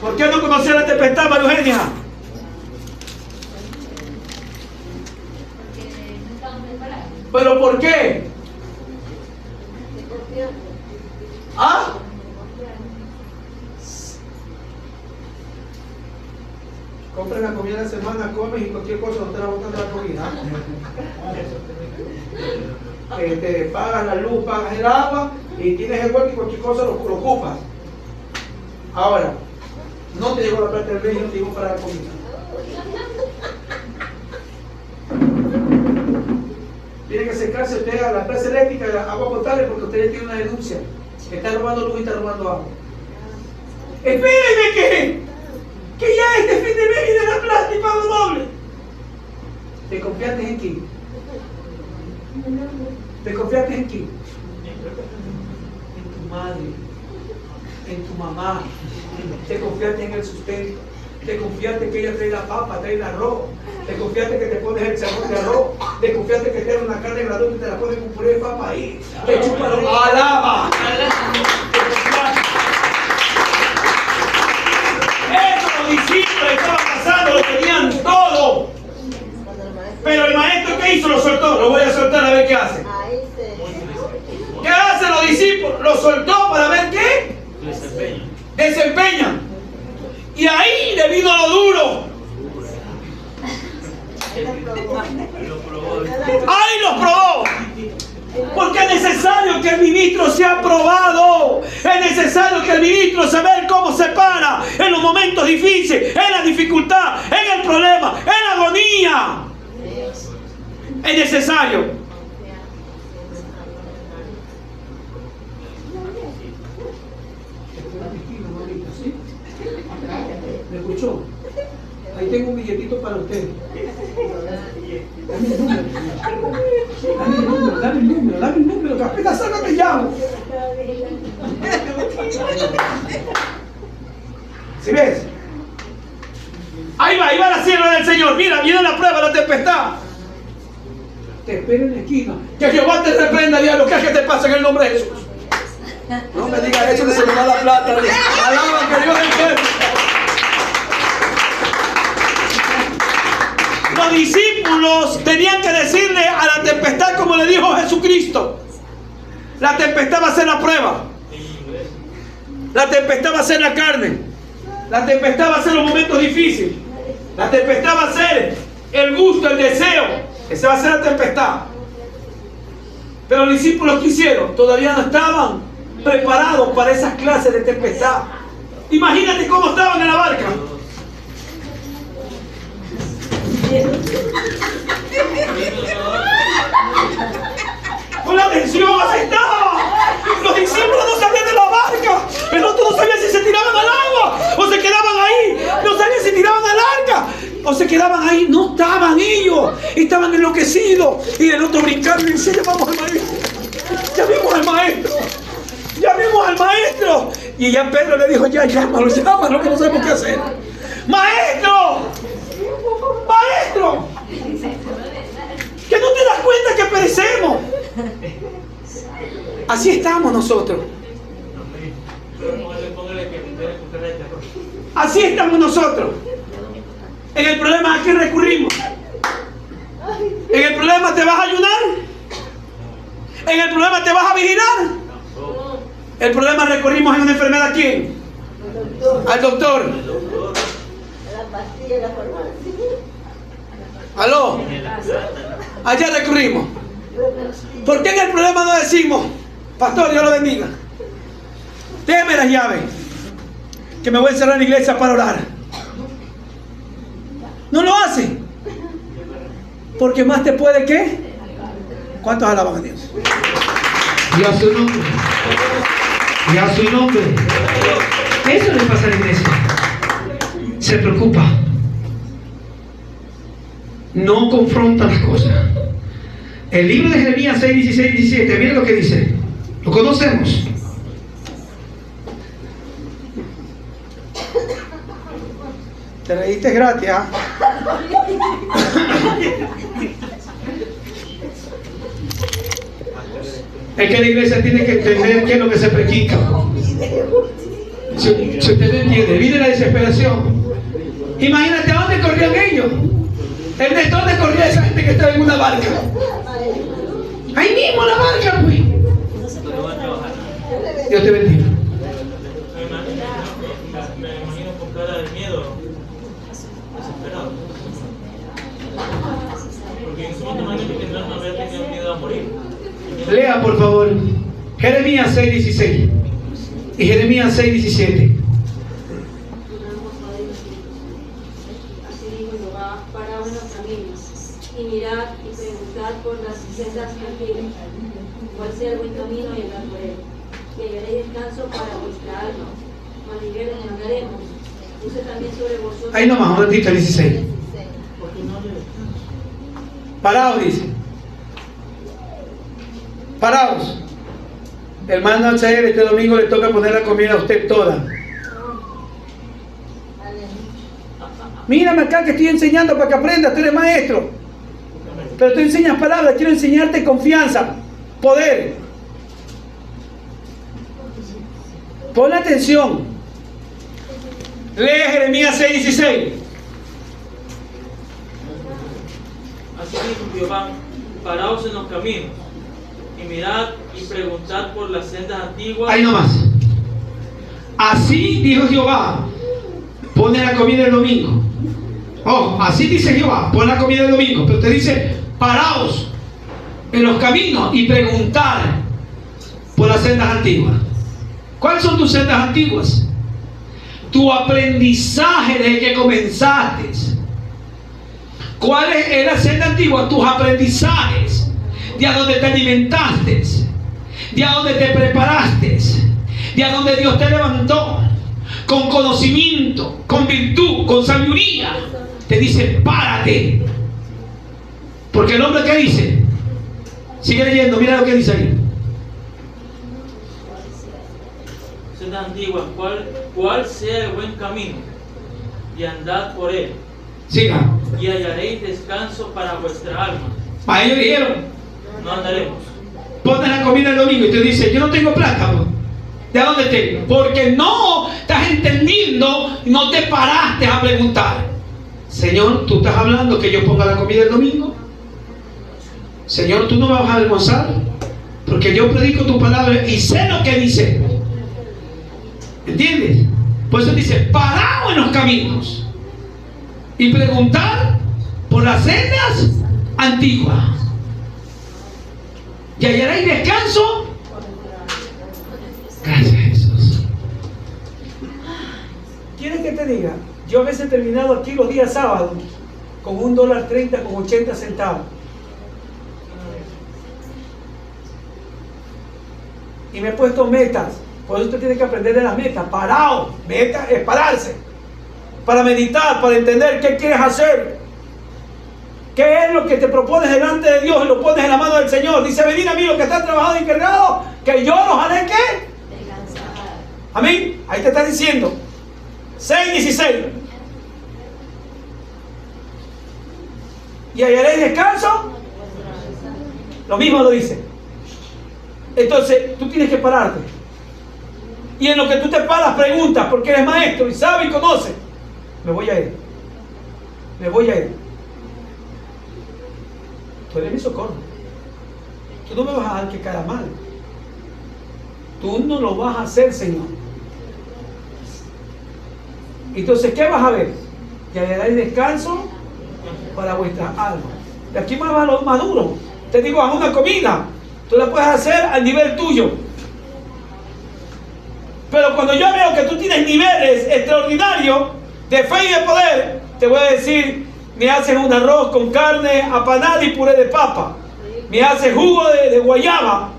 ¿Por qué no conocían la tempestad, María Eugenia? ¿Pero por qué? ¿Ah? Compren la comida de la semana, comes y cualquier cosa no te la botan de la comida. Pagas la luz, pagas el agua y tienes el hueco y cualquier cosa lo ocupas. Ahora, no te llegó la plata del mes y no te llegó para la comida. Tiene que acercarse usted a la empresa eléctrica de agua potable porque usted tiene una denuncia. Está robando luz y está robando agua. Espérenme que ya este fin de mes viene la plata y pago doble. ¿Te confiaste en quién? ¿Te confiaste en quién? En tu madre, en tu mamá. Te confiaste en el sustento. Te confiaste que ella trae la papa, trae el arroz. Te confiaste que te pones el sabor de arroz. Te confiaste que te da una carne gratuita y te la pones con puré de papa ahí. Te chupa los alaba. Eso los discípulos estaban pasando, lo tenían todo. Pero el maestro, ¿qué hizo? Lo soltó. Lo voy a soltar a ver qué hace. ¿Qué hacen los discípulos? Lo soltó para ver qué desempeñan. Y ahí le vino lo duro. Ahí los probó. Porque es necesario que el ministro sea probado. Es necesario que el ministro saber cómo se para en los momentos difíciles, en la dificultad, en el problema, en la agonía. Es necesario. ¿Me escuchó? Ahí tengo un billetito para usted. Dame el número. Dame el número. Que apenas salga te llamo. ¿Sí ves? Ahí va la sierva del Señor. Mira, viene la prueba, la tempestad. Te espero en la esquina. Que Jehová te reprenda, diablo. ¿Qué es que te pasa en el nombre de Jesús? No me digas eso, que se me da la plata. Alaban que Dios es fuerte. Los discípulos tenían que decirle a la tempestad como le dijo Jesucristo. La tempestad va a ser la prueba. La tempestad va a ser la carne. La tempestad va a ser los momentos difíciles. La tempestad va a ser el gusto, el deseo. Esa va a ser la tempestad. Pero los discípulos que hicieron todavía no estaban preparados para esas clases de tempestad. Imagínate cómo estaban en la barca. Con la tensión así estaba. Los discípulos no salían de la barca. El otro no sabía si se tiraban al agua o se quedaban ahí. No sabían si tiraban al arca o se quedaban ahí. No estaban ellos. Estaban enloquecidos. Y el otro brincando y decía, llamamos al maestro. Llamemos al maestro. Llamemos al maestro. Y ya Pedro le dijo, ya llámalo, que no sabemos qué hacer. ¡Maestro! ¡Maestro! ¿Que no te das cuenta que perecemos? Así estamos nosotros. Así estamos nosotros. En el problema, ¿a quién recurrimos? En el problema, ¿te vas a ayudar? En el problema, ¿te vas a vigilar? El problema, recurrimos en una enfermedad, ¿a quién? Al doctor. ¿Aló? Allá recurrimos. ¿Por qué en el problema no decimos, pastor, Dios lo bendiga, déjeme las llaves, que me voy a encerrar en la iglesia para orar? No lo hace. Porque más te puede que. ¿Cuántos alaban a Dios? Y a su nombre. Y a su nombre. Eso le pasa a la iglesia. Se preocupa. No confronta las cosas. El libro de Jeremías 6, 16, 17. Miren lo que dice. Lo conocemos. Te reíste gratis, ¿ah? Es que la iglesia tiene que entender qué es lo que se predica. Si usted no entiende, viene la desesperación. Imagínate a dónde corrían ellos. ¿De dónde corría esa gente que estaba en una barca? Ahí mismo la barca, pues. Dios te bendiga. Me imagino con cara de miedo, desesperado. Porque en su momento que tendrán haber tenido miedo a morir. Lea, por favor, Jeremías 6, 16 y Jeremías 6, 17. Así dijo Jehová, paraos en los caminos, y mirad y preguntad por las sendas antiguas, cuál sea el buen camino y andad por él, y hallaréis descanso para vuestra alma, mas ligeros andaremos. Puse también sobre vosotros. Ahí nomás, un momentito, 16. Paraos, dice. Paraos. Hermano Alzair, este domingo le toca poner la comida a usted toda. Mírame acá que estoy enseñando para que aprendas, tú eres maestro. Pero tú enseñas palabras, quiero enseñarte confianza, poder. Pon atención. Lee Jeremías 6, 16. Así dijo Jehová, paraos en los caminos, y mirad y preguntad por las sendas antiguas. Ahí nomás. Así dijo Jehová, pone la comida el domingo. Oh, así dice Jehová, pon la comida el domingo. Pero te dice, paraos en los caminos y preguntad por las sendas antiguas. ¿Cuáles son tus sendas antiguas? Tu aprendizaje desde que comenzaste. ¿Cuál es la senda antigua? Tus aprendizajes, de a donde te alimentaste, de a donde te preparaste, de a donde Dios te levantó, con conocimiento, con virtud, con sabiduría. Te dice, párate. Porque el hombre, ¿qué dice? Sigue leyendo, mira lo que dice ahí. Sendas antiguas, cuál sea el buen camino, y andad por él. Siga. Y hallaréis descanso para vuestra alma. A ellos dijeron, No andaremos. pones la comida el domingo y te dice, yo no tengo plata. ¿De dónde tengo? Porque no estás entendiendo, no te paraste a preguntar. Señor, ¿tú estás hablando que yo ponga la comida el domingo? Señor, ¿tú no me vas a avergonzar? Porque yo predico tu palabra y sé lo que dice. ¿Entiendes? Por eso dice, paraos en los caminos y preguntar por las sendas antiguas, y hallaréis descanso. Gracias, Jesús. ¿Quieres que te diga? Yo a veces he terminado aquí los días sábados con $1.30 con 80 centavos. Y me he puesto metas. Por eso usted tiene que aprender de las metas. Parado. Meta es pararse. Para meditar, para entender qué quieres hacer. ¿Qué es lo que te propones delante de Dios y lo pones en la mano del Señor? Dice, venid a mí los que están trabajados y encargados, que yo los haré ¿qué? Amén. Ahí te está diciendo. 6:16. ¿Y hallaréis descanso? Lo mismo lo dice. Entonces, tú tienes que pararte. Y en lo que tú te paras, preguntas, porque eres maestro y sabes y conoces. Me voy a ir. me voy a ir. Tú eres mi socorro. Tú no me vas a dejar que caiga mal. Tú no lo vas a hacer, Señor. Entonces, ¿qué vas a ver? Que hallaréis descanso para vuestra alma. Y aquí más va lo más duro. Te digo, haz una comida. Tú la puedes hacer al nivel tuyo. Pero cuando yo veo que tú tienes niveles extraordinarios de fe y de poder, te voy a decir, me haces un arroz con carne apanada y puré de papa. Me haces jugo de guayaba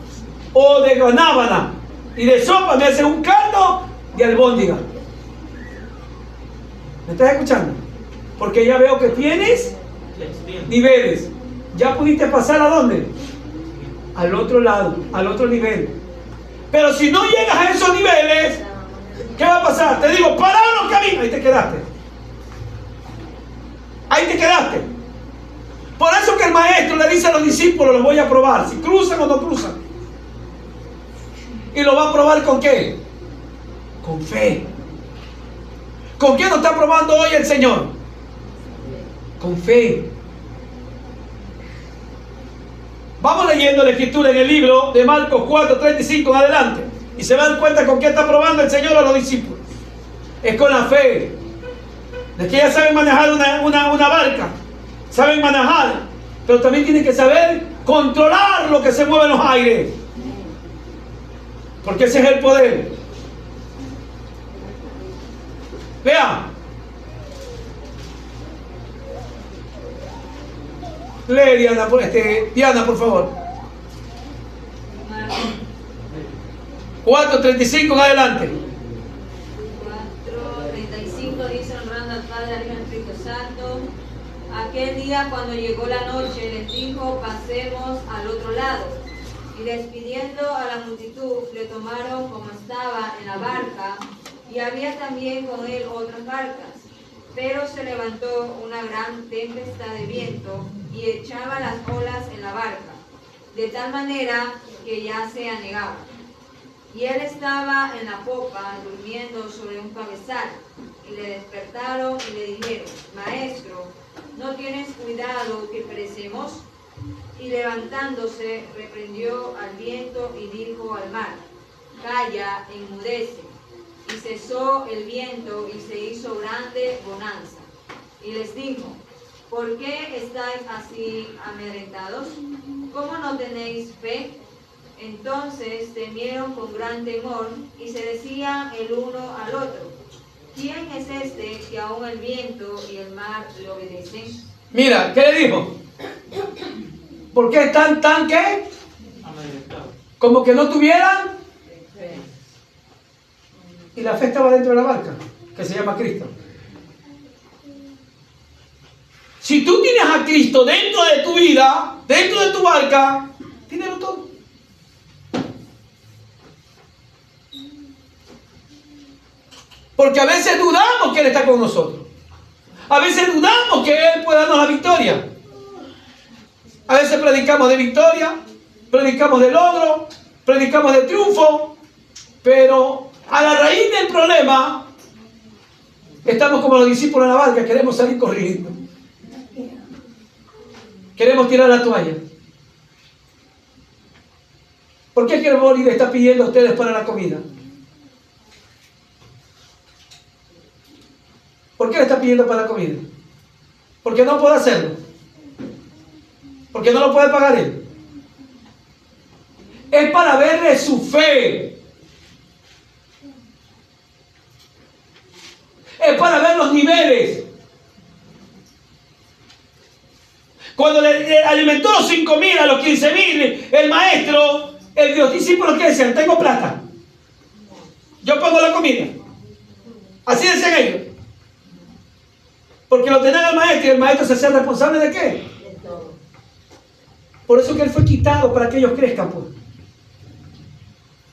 o de guanábana. Y de sopa me haces un caldo de albóndiga. ¿Me estás escuchando? Porque ya veo que tienes niveles. Ya pudiste pasar ¿a dónde? Al otro lado, al otro nivel. Pero si no llegas a esos niveles, ¿qué va a pasar? Te digo, para los caminos. Ahí te quedaste. Ahí te quedaste. Por eso que el maestro le dice a los discípulos, los voy a probar, si cruzan o no cruzan. ¿Y lo va a probar con qué? Con fe. ¿Con qué nos está probando hoy el Señor? Con fe. Vamos leyendo la escritura en el libro de Marcos 4:35 en adelante. Y se dan cuenta con qué está probando el Señor a los discípulos. Es con la fe. De que ya saben manejar una barca. Saben manejar. Pero también tienen que saber controlar lo que se mueve en los aires. Porque ese es el poder. Vea. Lee, Diana, por favor. 4:35 en adelante. 4:35 dice, honrando al Padre, al Hijo y al Espíritu Santo. Aquel día, cuando llegó la noche, les dijo, pasemos al otro lado. Y despidiendo a la multitud, le tomaron como estaba en la barca, y había también con él otras barcas. Pero se levantó una gran tempestad de viento y echaba las olas en la barca, de tal manera que ya se anegaba. Y él estaba en la popa, durmiendo sobre un cabezal. Y le despertaron y le dijeron, Maestro, ¿no tienes cuidado que perecemos? Y levantándose, reprendió al viento y dijo al mar, Calla, enmudece. Y cesó el viento y se hizo grande bonanza. Y les dijo, ¿por qué estáis así amedrentados? ¿Cómo no tenéis fe? Entonces temieron con gran temor y se decían el uno al otro, ¿quién es este que aún el viento y el mar le obedecen? Mira, ¿qué le dijo? ¿Por qué están tan qué? Amedrentados. Como que no tuvieran. Y la fe estaba dentro de la barca, que se llama Cristo. Si tú tienes a Cristo dentro de tu vida, dentro de tu barca, tienes todo. Porque a veces dudamos que Él está con nosotros. A veces dudamos que Él puede darnos la victoria. A veces predicamos de victoria, predicamos de logro, predicamos de triunfo, pero a la raíz del problema estamos como los discípulos en la barca, queremos salir corriendo. Queremos tirar la toalla. ¿Por qué el Boli le está pidiendo a ustedes para la comida? ¿Por qué le está pidiendo para la comida? Porque no puede hacerlo. Porque no lo puede pagar él. Es para verle su fe. Es para ver los niveles. Cuando le alimentó los 5.000 a los 15.000, el maestro, los discípulos que decían, tengo plata. Yo pongo la comida. Así decían ellos. Porque lo tenía el maestro y el maestro se hacía responsable de qué? De todo. Por eso que él fue quitado para que ellos crezcan, pues.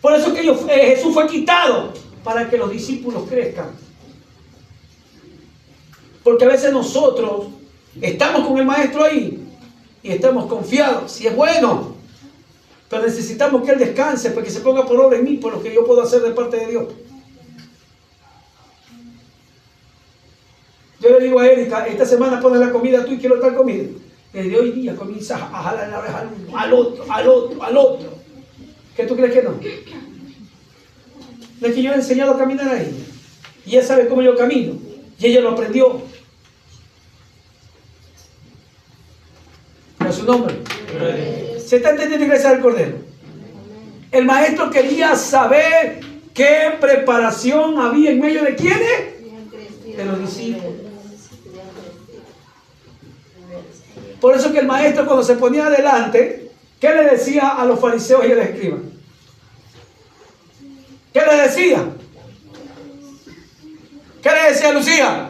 Por eso que Jesús fue quitado para que los discípulos crezcan. Porque a veces nosotros estamos con el maestro ahí y estamos confiados, si es bueno, pero necesitamos que él descanse para que se ponga por obra en mí, por lo que yo puedo hacer de parte de Dios. Yo le digo a Erika, esta semana pones la comida tú y quiero tal comida. Desde hoy día comienza a jalar la oreja al otro, al otro, al otro. ¿Qué tú crees que no? No es que yo le he enseñado a caminar a ella. Y ella sabe cómo yo camino. Y ella lo aprendió. ¿No es su nombre? ¿Se está entendiendo, iglesia del Cordero? El maestro quería saber qué preparación había en medio de quiénes. De los discípulos. Por eso que el maestro, cuando se ponía adelante, ¿qué le decía a los fariseos y a los escribas? ¿Qué le decía? ¿Qué le decía a Lucía?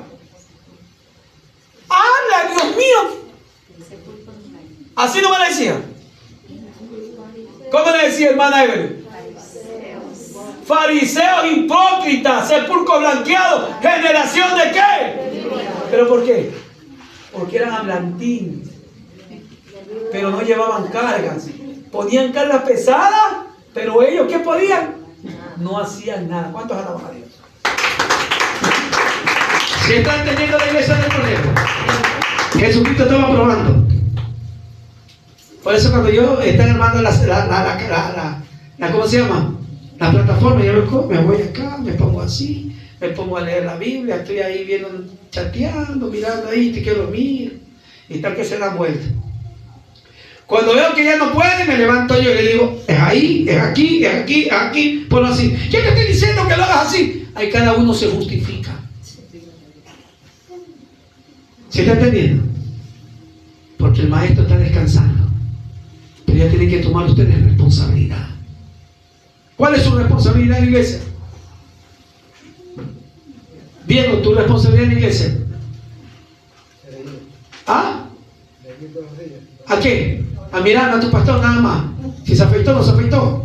¡Habla, Dios mío! Así no me le decía. ¿Cómo le decía, hermana Evelyn? Fariseos hipócritas, sepulcro blanqueado, generación de qué. ¿Pero por qué? Porque eran hablantines, pero no llevaban cargas. Ponían cargas pesadas, pero ellos ¿qué podían? No hacían nada. ¿Cuántos alaban a Dios? ¿Se está entendiendo la iglesia del Cordero? Jesucristo estaba probando. Por eso cuando yo están armando ¿cómo se llama? La plataforma, yo me voy acá, me pongo así, me pongo a leer la Biblia, estoy ahí viendo, chateando, mirando ahí, te quiero dormir, y tal que se dan vuelta. Cuando veo que ya no puede, me levanto yo y le digo, es ahí, es aquí, es aquí, es aquí, ponlo así. ¿Quién te estoy diciendo que lo hagas así? Ahí cada uno se justifica. ¿Se está entendiendo? Porque el maestro está descansando, pero ya tienen que tomar ustedes responsabilidad. ¿Cuál es su responsabilidad en la iglesia? Diego, ¿tu responsabilidad en la iglesia? ¿Ah? ¿A qué? A mirar a tu pastor nada más. Si se afeitó, no se afeitó.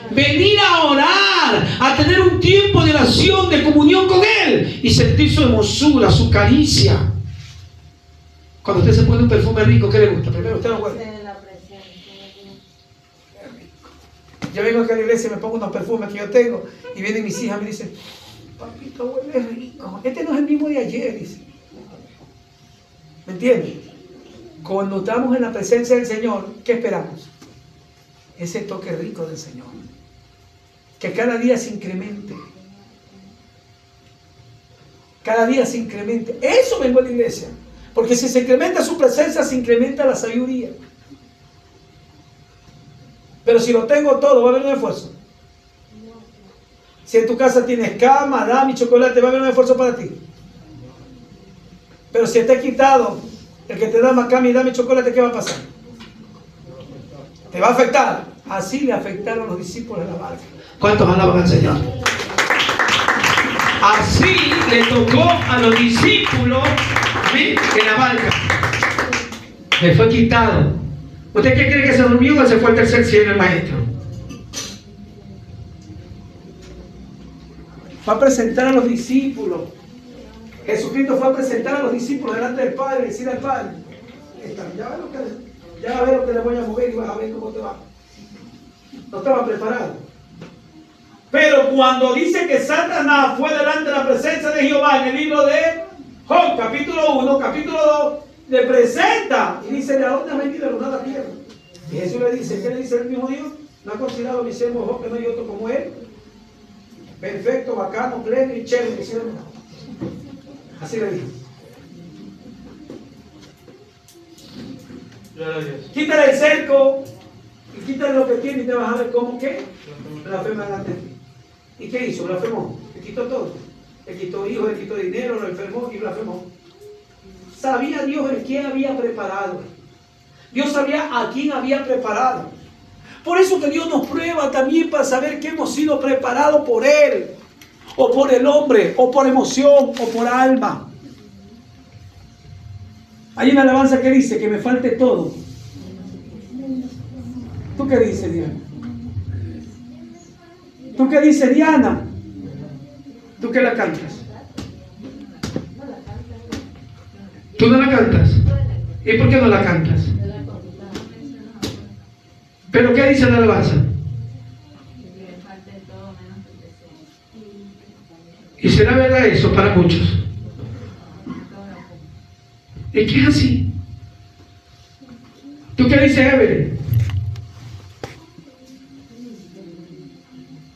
Venir a orar, a tener un tiempo de oración, de comunión con Él y sentir su hermosura, su caricia. Cuando usted se pone un perfume rico, ¿qué le gusta? Primero usted lo huele. Yo vengo acá a la iglesia y me pongo unos perfumes que yo tengo y vienen mis hijas y me dicen, papito, huele rico. Este no es el mismo de ayer, dice. ¿Me entiendes? Cuando estamos en la presencia del Señor, ¿qué esperamos? Ese toque rico del Señor. Que cada día se incremente. Cada día se incremente. Eso vengo a la iglesia. Porque si se incrementa su presencia, se incrementa la sabiduría. Pero si lo tengo todo, va a haber un esfuerzo. Si en tu casa tienes cama, dame y chocolate, va a haber un esfuerzo para ti. Pero si está quitado el que te da más cama y dame chocolate, ¿qué va a pasar? Te va a afectar. Así le afectaron los discípulos en la barca. ¿Cuántos alaban al Señor? Así le tocó a los discípulos en la barca. Le fue quitado. ¿Usted qué cree que se durmió o se fue al tercer cielo el maestro? Va a presentar a los discípulos. Jesucristo fue a presentar a los discípulos delante del Padre y decir al Padre, ya va a ver lo que le voy a mover y vas a ver cómo te va. No estaba preparado. Pero cuando dice que Satanás fue delante de la presencia de Jehová en el libro de Job, capítulo 1, capítulo 2, le presenta y dice, ¿de dónde has venido? De la tierra. Y Jesús le dice, ¿qué le dice el mismo Dios? ¿No ha considerado a mi siervo Job que no hay otro como él? Perfecto, bacano, pleno y chévere. Así le dijo. Quítale el cerco y quítale lo que tiene y te vas a ver cómo que blasfema delante de ti. ¿Y qué hizo? Blasfemó. Le quitó todo. Le quitó hijos, le quitó dinero, lo enfermó y blasfemó. Sabía Dios el que había preparado. Dios sabía a quién había preparado. Por eso que Dios nos prueba también para saber que hemos sido preparados por Él, o por el hombre, o por emoción, o por alma. Hay una alabanza que dice que me falte todo. ¿Tú qué dices, Diana? ¿Tú qué dices, Diana? ¿Tú qué la cantas? ¿Tú no la cantas? ¿Y por qué no la cantas? ¿Pero qué dice la alabanza? ¿Y será verdad eso para muchos? Es que es así. ¿Tú qué dices, Evelyn?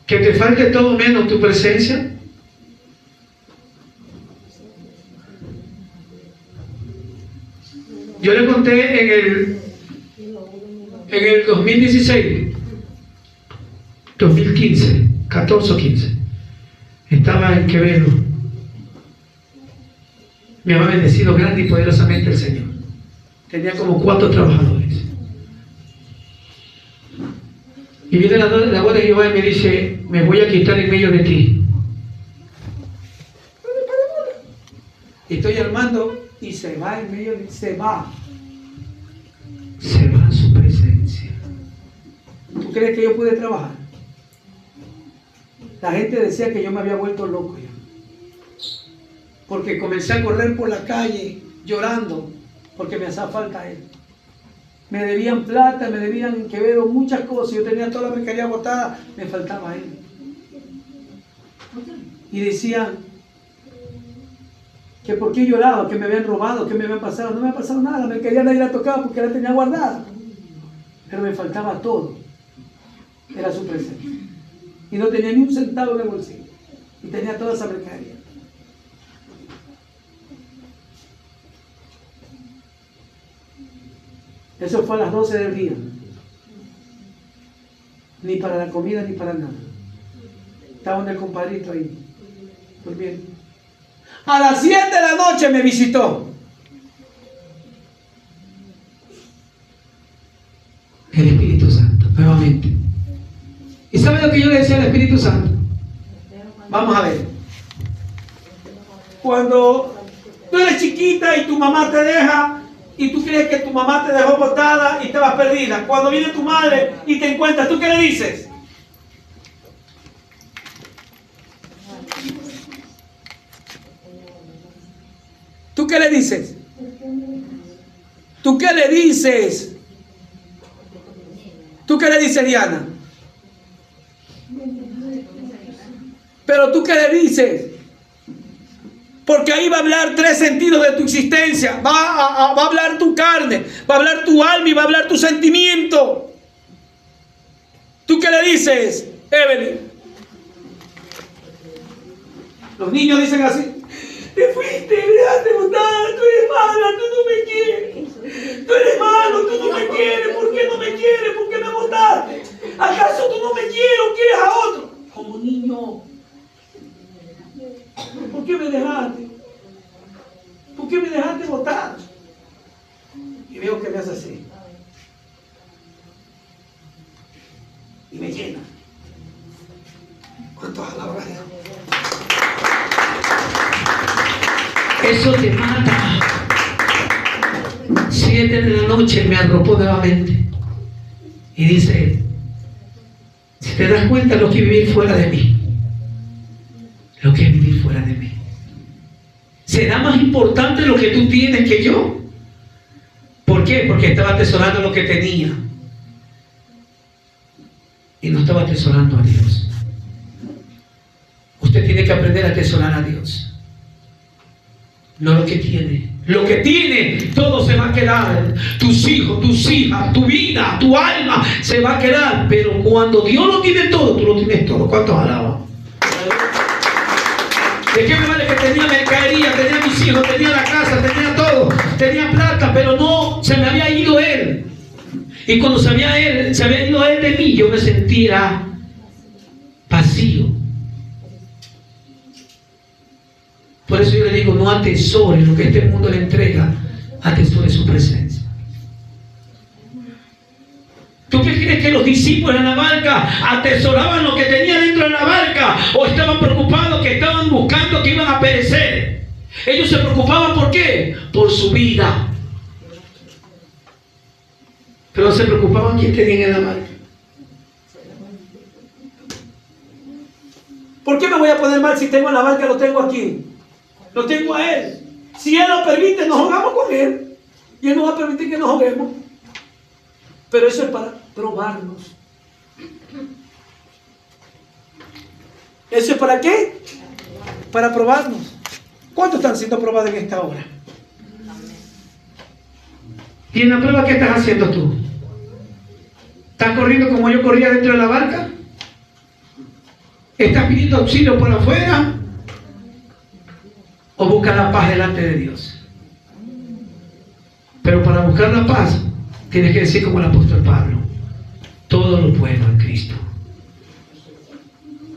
¿Que te falte todo menos tu presencia? Yo le conté en el 2016, 2015, 14 o 15, estaba en Quevedo. Me había bendecido grande y poderosamente el Señor. Tenía como 4 trabajadores. Y viene la voz de Jehová y me dice: me voy a quitar en medio de ti. Y estoy armando y se va en medio de... Se va en su presencia. ¿Tú crees que yo pude trabajar? La gente decía que yo me había vuelto loco ya. Porque comencé a correr por la calle llorando porque me hacía falta él. Me debían plata, me debían en Quevedo muchas cosas. Yo tenía toda la mercadería botada, me faltaba él. Y decían que por qué lloraba, que me habían robado, que me habían pasado. No me ha pasado nada, la mercadería nadie la tocaba porque la tenía guardada. Pero me faltaba todo. Era su presencia. Y no tenía ni un centavo en el bolsillo. Y tenía toda esa mercadería. Eso fue a las 12 del día. Ni para la comida ni para nada. Estaba en el compadrito ahí, durmiendo. A las 7 de la noche me visitó. El Espíritu Santo, nuevamente. ¿Y sabe lo que yo le decía al Espíritu Santo? Vamos a ver. Cuando tú eres chiquita y tu mamá te deja y tú crees que tu mamá te dejó botada y te vas perdida. Cuando viene tu madre y te encuentras, ¿tú qué le dices? ¿Tú qué le dices? ¿Tú qué le dices? ¿Tú qué le dices, Diana? Pero ¿tú qué le dices? Porque ahí va a hablar 3 sentidos de tu existencia. Va a hablar tu carne, va a hablar tu alma y va a hablar tu sentimiento. ¿Tú qué le dices, Evelyn? Los niños dicen así: te fuiste, me dejaste botada, tú eres mala, tú no me quieres. Tú eres malo, tú no me quieres. ¿Por qué no me quieres? ¿Por qué me botaste? ¿Acaso tú no me quieres o quieres a otro? Como niño. ¿Por qué me dejaste? ¿Por qué me dejaste botar? Y veo que me hace así. Y me llena. ¿Cuántos alabas? Eso te mata. 7 de la noche me arropó nuevamente. Y dice: si te das cuenta lo que es vivir fuera de mí. Lo que es vivir fuera de mí. ¿Será más importante lo que tú tienes que yo? ¿Por qué? Porque estaba atesorando lo que tenía. Y no estaba atesorando a Dios. Usted tiene que aprender a atesorar a Dios. No lo que tiene. Lo que tiene, todo se va a quedar. Tus hijos, tus hijas, tu vida, tu alma se va a quedar. Pero cuando Dios lo tiene todo, tú lo tienes todo. ¿Cuántos alaban? ¿De qué me vale que tenía mercadería, tenía mis hijos, tenía la casa, tenía todo, tenía plata, pero no, se me había ido Él? Y cuando se había ido Él de mí, yo me sentía vacío. Por eso yo le digo: no atesore lo que este mundo le entrega, atesore su presencia. ¿Tú qué crees que los discípulos en la barca atesoraban lo que tenía dentro de la barca? ¿O estaban preocupados que estaban buscando que iban a perecer? Ellos se preocupaban ¿por qué? Por su vida. Pero se preocupaban quién tenían en la barca. ¿Por qué me voy a poner mal si tengo en la barca? Lo tengo aquí. Lo tengo a Él. Si Él lo permite, nos jugamos con Él. Y Él no va a permitir que nos juguemos. Pero eso es para probarnos. ¿Eso es para qué? Para probarnos. ¿Cuántos están siendo probados en esta hora? ¿Y en la prueba qué estás haciendo tú? ¿Estás corriendo como yo corría dentro de la barca? ¿Estás pidiendo auxilio por afuera? ¿O buscas la paz delante de Dios? Pero para buscar la paz, tienes que decir como el apóstol Pablo: todo lo puedo en Cristo.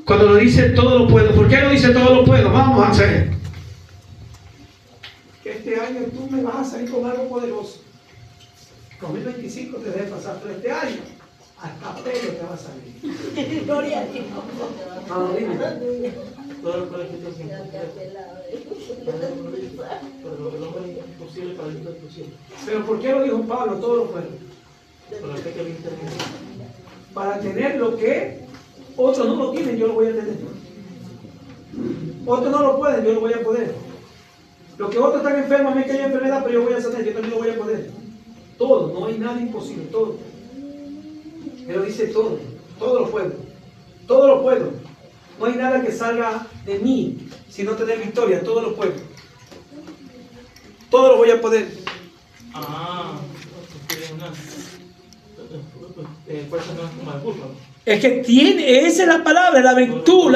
Cuando lo dice todo lo puedo, ¿por qué lo dice todo lo puedo? Vamos a hacer que este año tú me vas a salir con algo poderoso. 2025 te debe pasar, pero este año hasta pelo te va a salir. Gloria a Dios. Vamos, dime. Todo lo cual es posible. Pero lo que es imposible para Dios es posible. Pero ¿por qué lo dijo Pablo? Todo lo puedo. Por la fe que habita en mí. Para tener lo que otros no lo tienen, yo lo voy a tener. Otros no lo pueden, yo lo voy a poder. Lo que otros están enfermos, a mí que hay enfermedad, pero yo voy a sanar, yo también lo voy a poder. Todo, no hay nada imposible, todo. Pero dice todo, todo lo puedo. Todo lo puedo. No hay nada que salga de mí sino tener victoria, todo lo puedo. Todo lo voy a poder. Fuerza no es como el burro. Es que tiene, esa es la palabra, la virtud,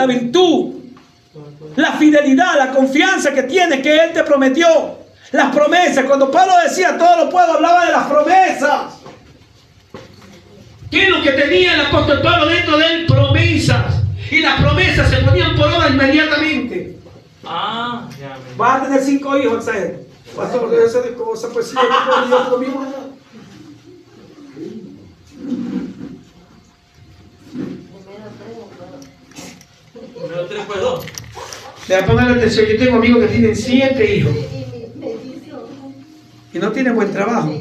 la fidelidad, la confianza que tiene, que Él te prometió. Las promesas, cuando Pablo decía todo lo puedo, hablaba de las promesas. ¿Qué es lo que tenía el apóstol Pablo dentro de él? Promesas. Y las promesas se ponían por obra inmediatamente. Ya. Vas a tener 5 hijos, Axel. Pastor, debe ser de cosa, pues sí, yo conmigo. Primero 3 fue 2. Le pongan atención, yo tengo amigos que tienen 7 hijos y no tienen buen trabajo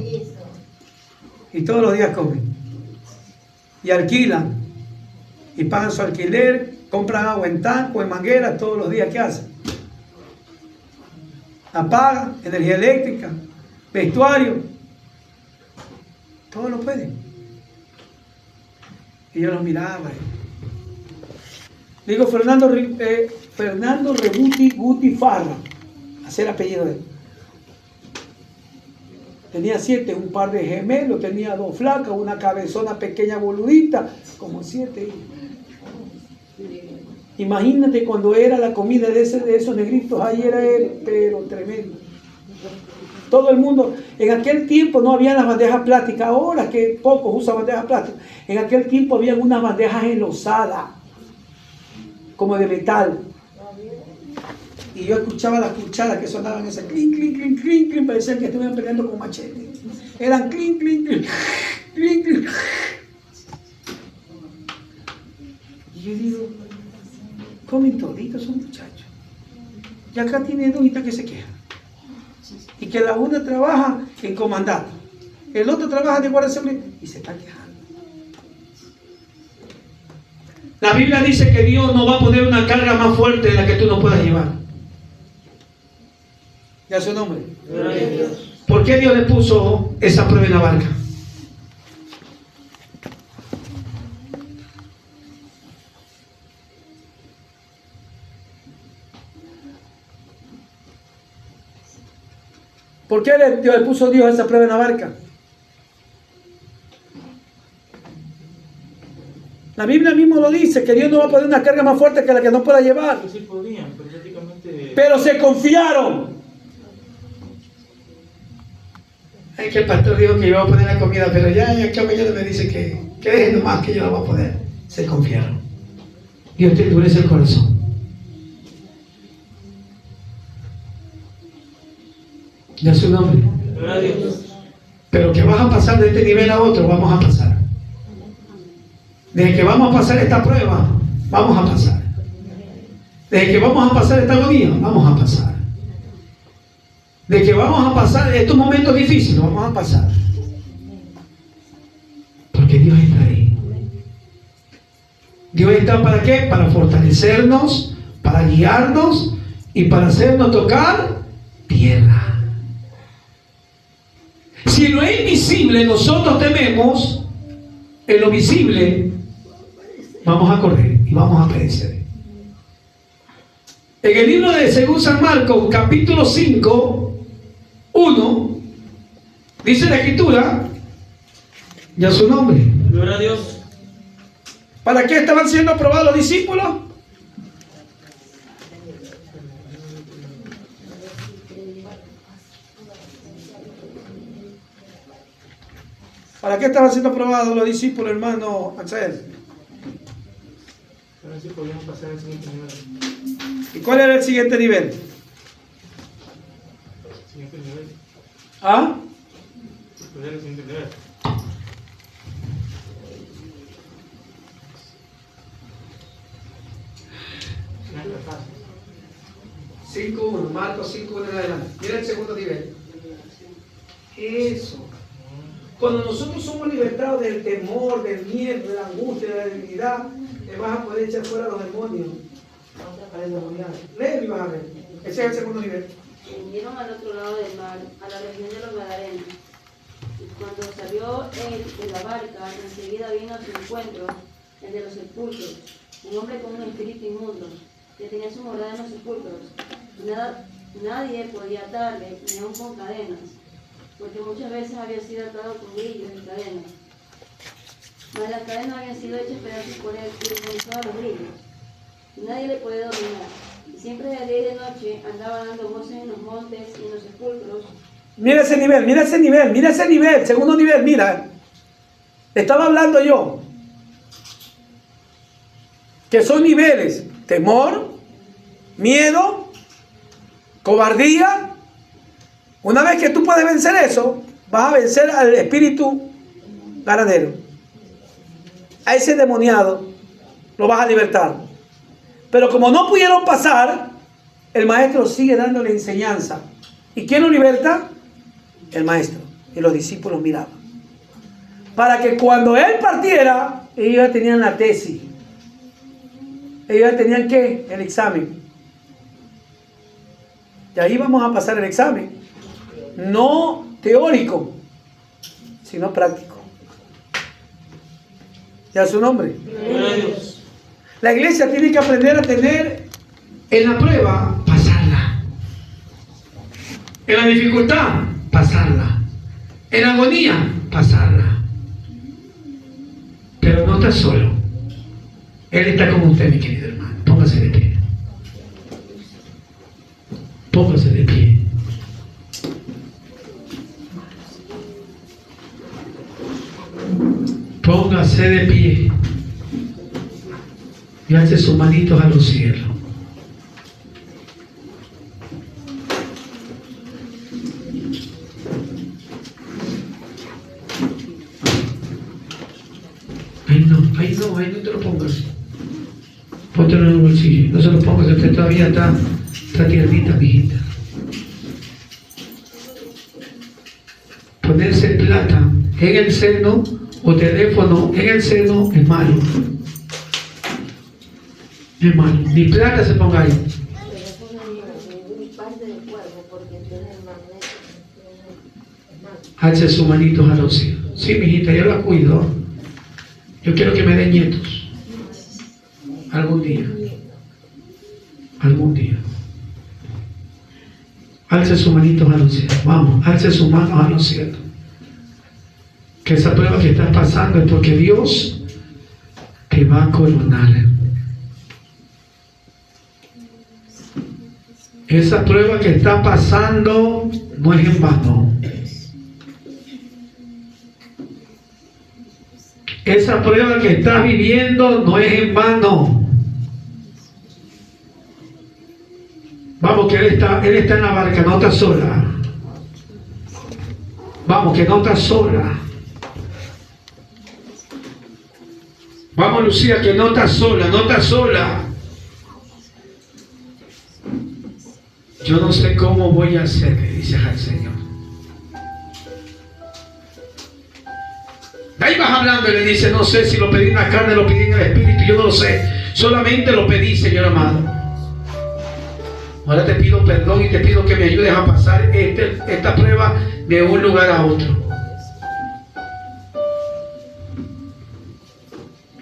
y todos los días comen y alquilan y pagan su alquiler, compran agua en tanco, en manguera todos los días. ¿Qué hacen? Apagan, energía eléctrica, vestuario, todo lo pueden. Y yo los miraba. Digo Fernando Rebuti Guti Farra, así el apellido de él. Tenía 7, un par de gemelos, tenía 2 flacas, una cabezona pequeña boludita, como 7 hijos. Imagínate cuando era la comida de esos negritos, ahí era él, pero tremendo. Todo el mundo, en aquel tiempo no había las bandejas plásticas, ahora que pocos usan bandejas plásticas, en aquel tiempo había unas bandejas enlosadas, como de metal. Y yo escuchaba las cucharas que sonaban ese clink, clink, clink, clink, clink, parecían que estuvieran peleando con machete. Eran clink, clink, clink, clink, clink. Y yo digo, comen toditos esos muchachos. Y acá tiene 2 que se quejan. Y que la una trabaja en comandato, el otro trabaja de guardia civil y se está quejando. La Biblia dice que Dios no va a poner una carga más fuerte de la que tú no puedas llevar. ¿Ya su nombre? ¿Por qué Dios le puso esa prueba en la barca? ¿Por qué le puso Dios esa prueba en la barca? La Biblia mismo lo dice, que Dios no va a poner una carga más fuerte que la que no pueda llevar. Sí podían, pero prácticamente... Pero se confiaron. Es que el pastor dijo que iba a poner la comida, pero ya mañana me dice que dejen nomás que yo la voy a poner. Se confiaron. Dios te endurece el corazón. Ya su nombre. Pero que vas a pasar de este nivel a otro, vamos a pasar. Desde que vamos a pasar esta prueba, vamos a pasar. Desde que vamos a pasar esta agonía, vamos a pasar. De que vamos a pasar estos momentos difíciles, vamos a pasar. Porque Dios está ahí. Dios está ¿para qué? Para fortalecernos, para guiarnos y para hacernos tocar tierra. Si en lo invisible nosotros tememos, en lo visible vamos a correr y vamos a perecer. En el libro de según San Marcos, capítulo 5, 1, Dice la Escritura, ya su nombre. Gloria a Dios. ¿Para qué estaban siendo probados los discípulos? ¿Para qué estaban siendo probados los discípulos, hermano Axel? Ahora sí podemos pasar al siguiente nivel. ¿Y cuál era el siguiente nivel? Siguiente nivel. ¿Ah? ¿Cuál era el siguiente nivel? 5.1, Marcos 5.1 en adelante. Mira el segundo nivel. Eso. Cuando nosotros somos libertados del temor, del miedo, de la angustia, de la debilidad, le vas a poder echar fuera a los demonios. Léelo y vas a ver. Ese es el segundo nivel. Vinieron al otro lado del mar, a la región de los Gadarenos. Y cuando salió él de la barca, enseguida vino a su encuentro el de los sepulcros, un hombre con un espíritu inmundo, que tenía su morada en los sepulcros. Nadie podía atarle, ni aun con cadenas, porque muchas veces había sido atado con grillos y cadenas. Mas las cadenas habían sido hechas pedazos por él y desconectado a los grillos. Y nadie le podía dominar. Y siempre de día y de noche andaba dando voces en los montes y en los sepulcros. Mira ese nivel, mira ese nivel, mira ese nivel, segundo nivel, mira. Estaba hablando yo. Que son niveles: temor, miedo, cobardía. Una vez que tú puedes vencer eso, vas a vencer al espíritu ganadero. A ese demoniado lo vas a libertar. Pero como no pudieron pasar, el maestro sigue dándole enseñanza. ¿Y quién lo liberta? El maestro. Y los discípulos miraban. Para que cuando él partiera, ellos ya tenían la tesis. Ellos ya tenían ¿qué? El examen. Y ahí vamos a pasar el examen. No teórico, sino práctico. ¿Ya su nombre? Gloria a Dios. La iglesia tiene que aprender a tener En la prueba, pasarla. En la dificultad, pasarla. En la agonía, pasarla. Pero no está solo. Él está con usted, mi querido hermano. Póngase de pie. Póngase de pie. Póngase de pie. Y alce sus manitos a los cielos. Ahí no te lo pongas. Póntelo en el bolsillo. No se lo pongas, que usted todavía está tiernita, mijita. Ponerse plata en el seno o teléfono en el seno es malo. Es malo. Ni plata se ponga ahí. Alce sus manitos a los cielos. Sí, mijita, yo la cuido. Yo quiero que me den nietos. Algún día. Algún día. Alce sus manitos a los cielos. Vamos, alce sus manos a los cielos. Que esa prueba que estás pasando es porque Dios te va a coronar. Esa prueba que está pasando no es en vano. Esa prueba que estás viviendo no es en vano. Vamos, que él está en la barca, no está sola. Vamos, que no está sola. Vamos, Lucía, que no está sola, no está sola. Yo no sé cómo voy a hacer, le dices al Señor. De ahí vas hablando y le dice, no sé si lo pedí en la carne, lo pedí en el espíritu, yo no lo sé. Solamente lo pedí, Señor amado. Ahora te pido perdón y te pido que me ayudes a pasar esta prueba de un lugar a otro.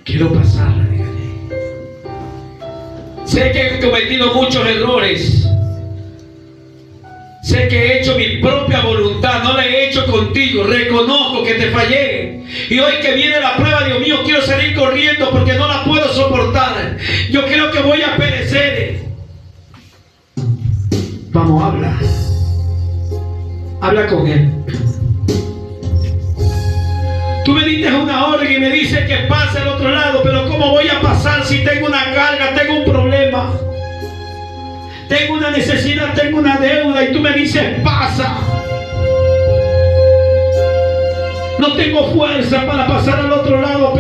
Quiero pasarla, dígale. Sé que he cometido muchos errores. Sé que he hecho mi propia voluntad, no la he hecho contigo. Reconozco que te fallé. Y hoy que viene la prueba, Dios mío, quiero salir corriendo porque no la puedo soportar. Yo creo que voy a perecer. Vamos, habla. Habla con Él. Tú me diste una orden y me dices que pase al otro lado, pero ¿cómo voy a pasar si tengo una carga, tengo un problema? Tengo una necesidad, tengo una deuda y tú me dices pasa. No tengo fuerza para pasar al otro lado.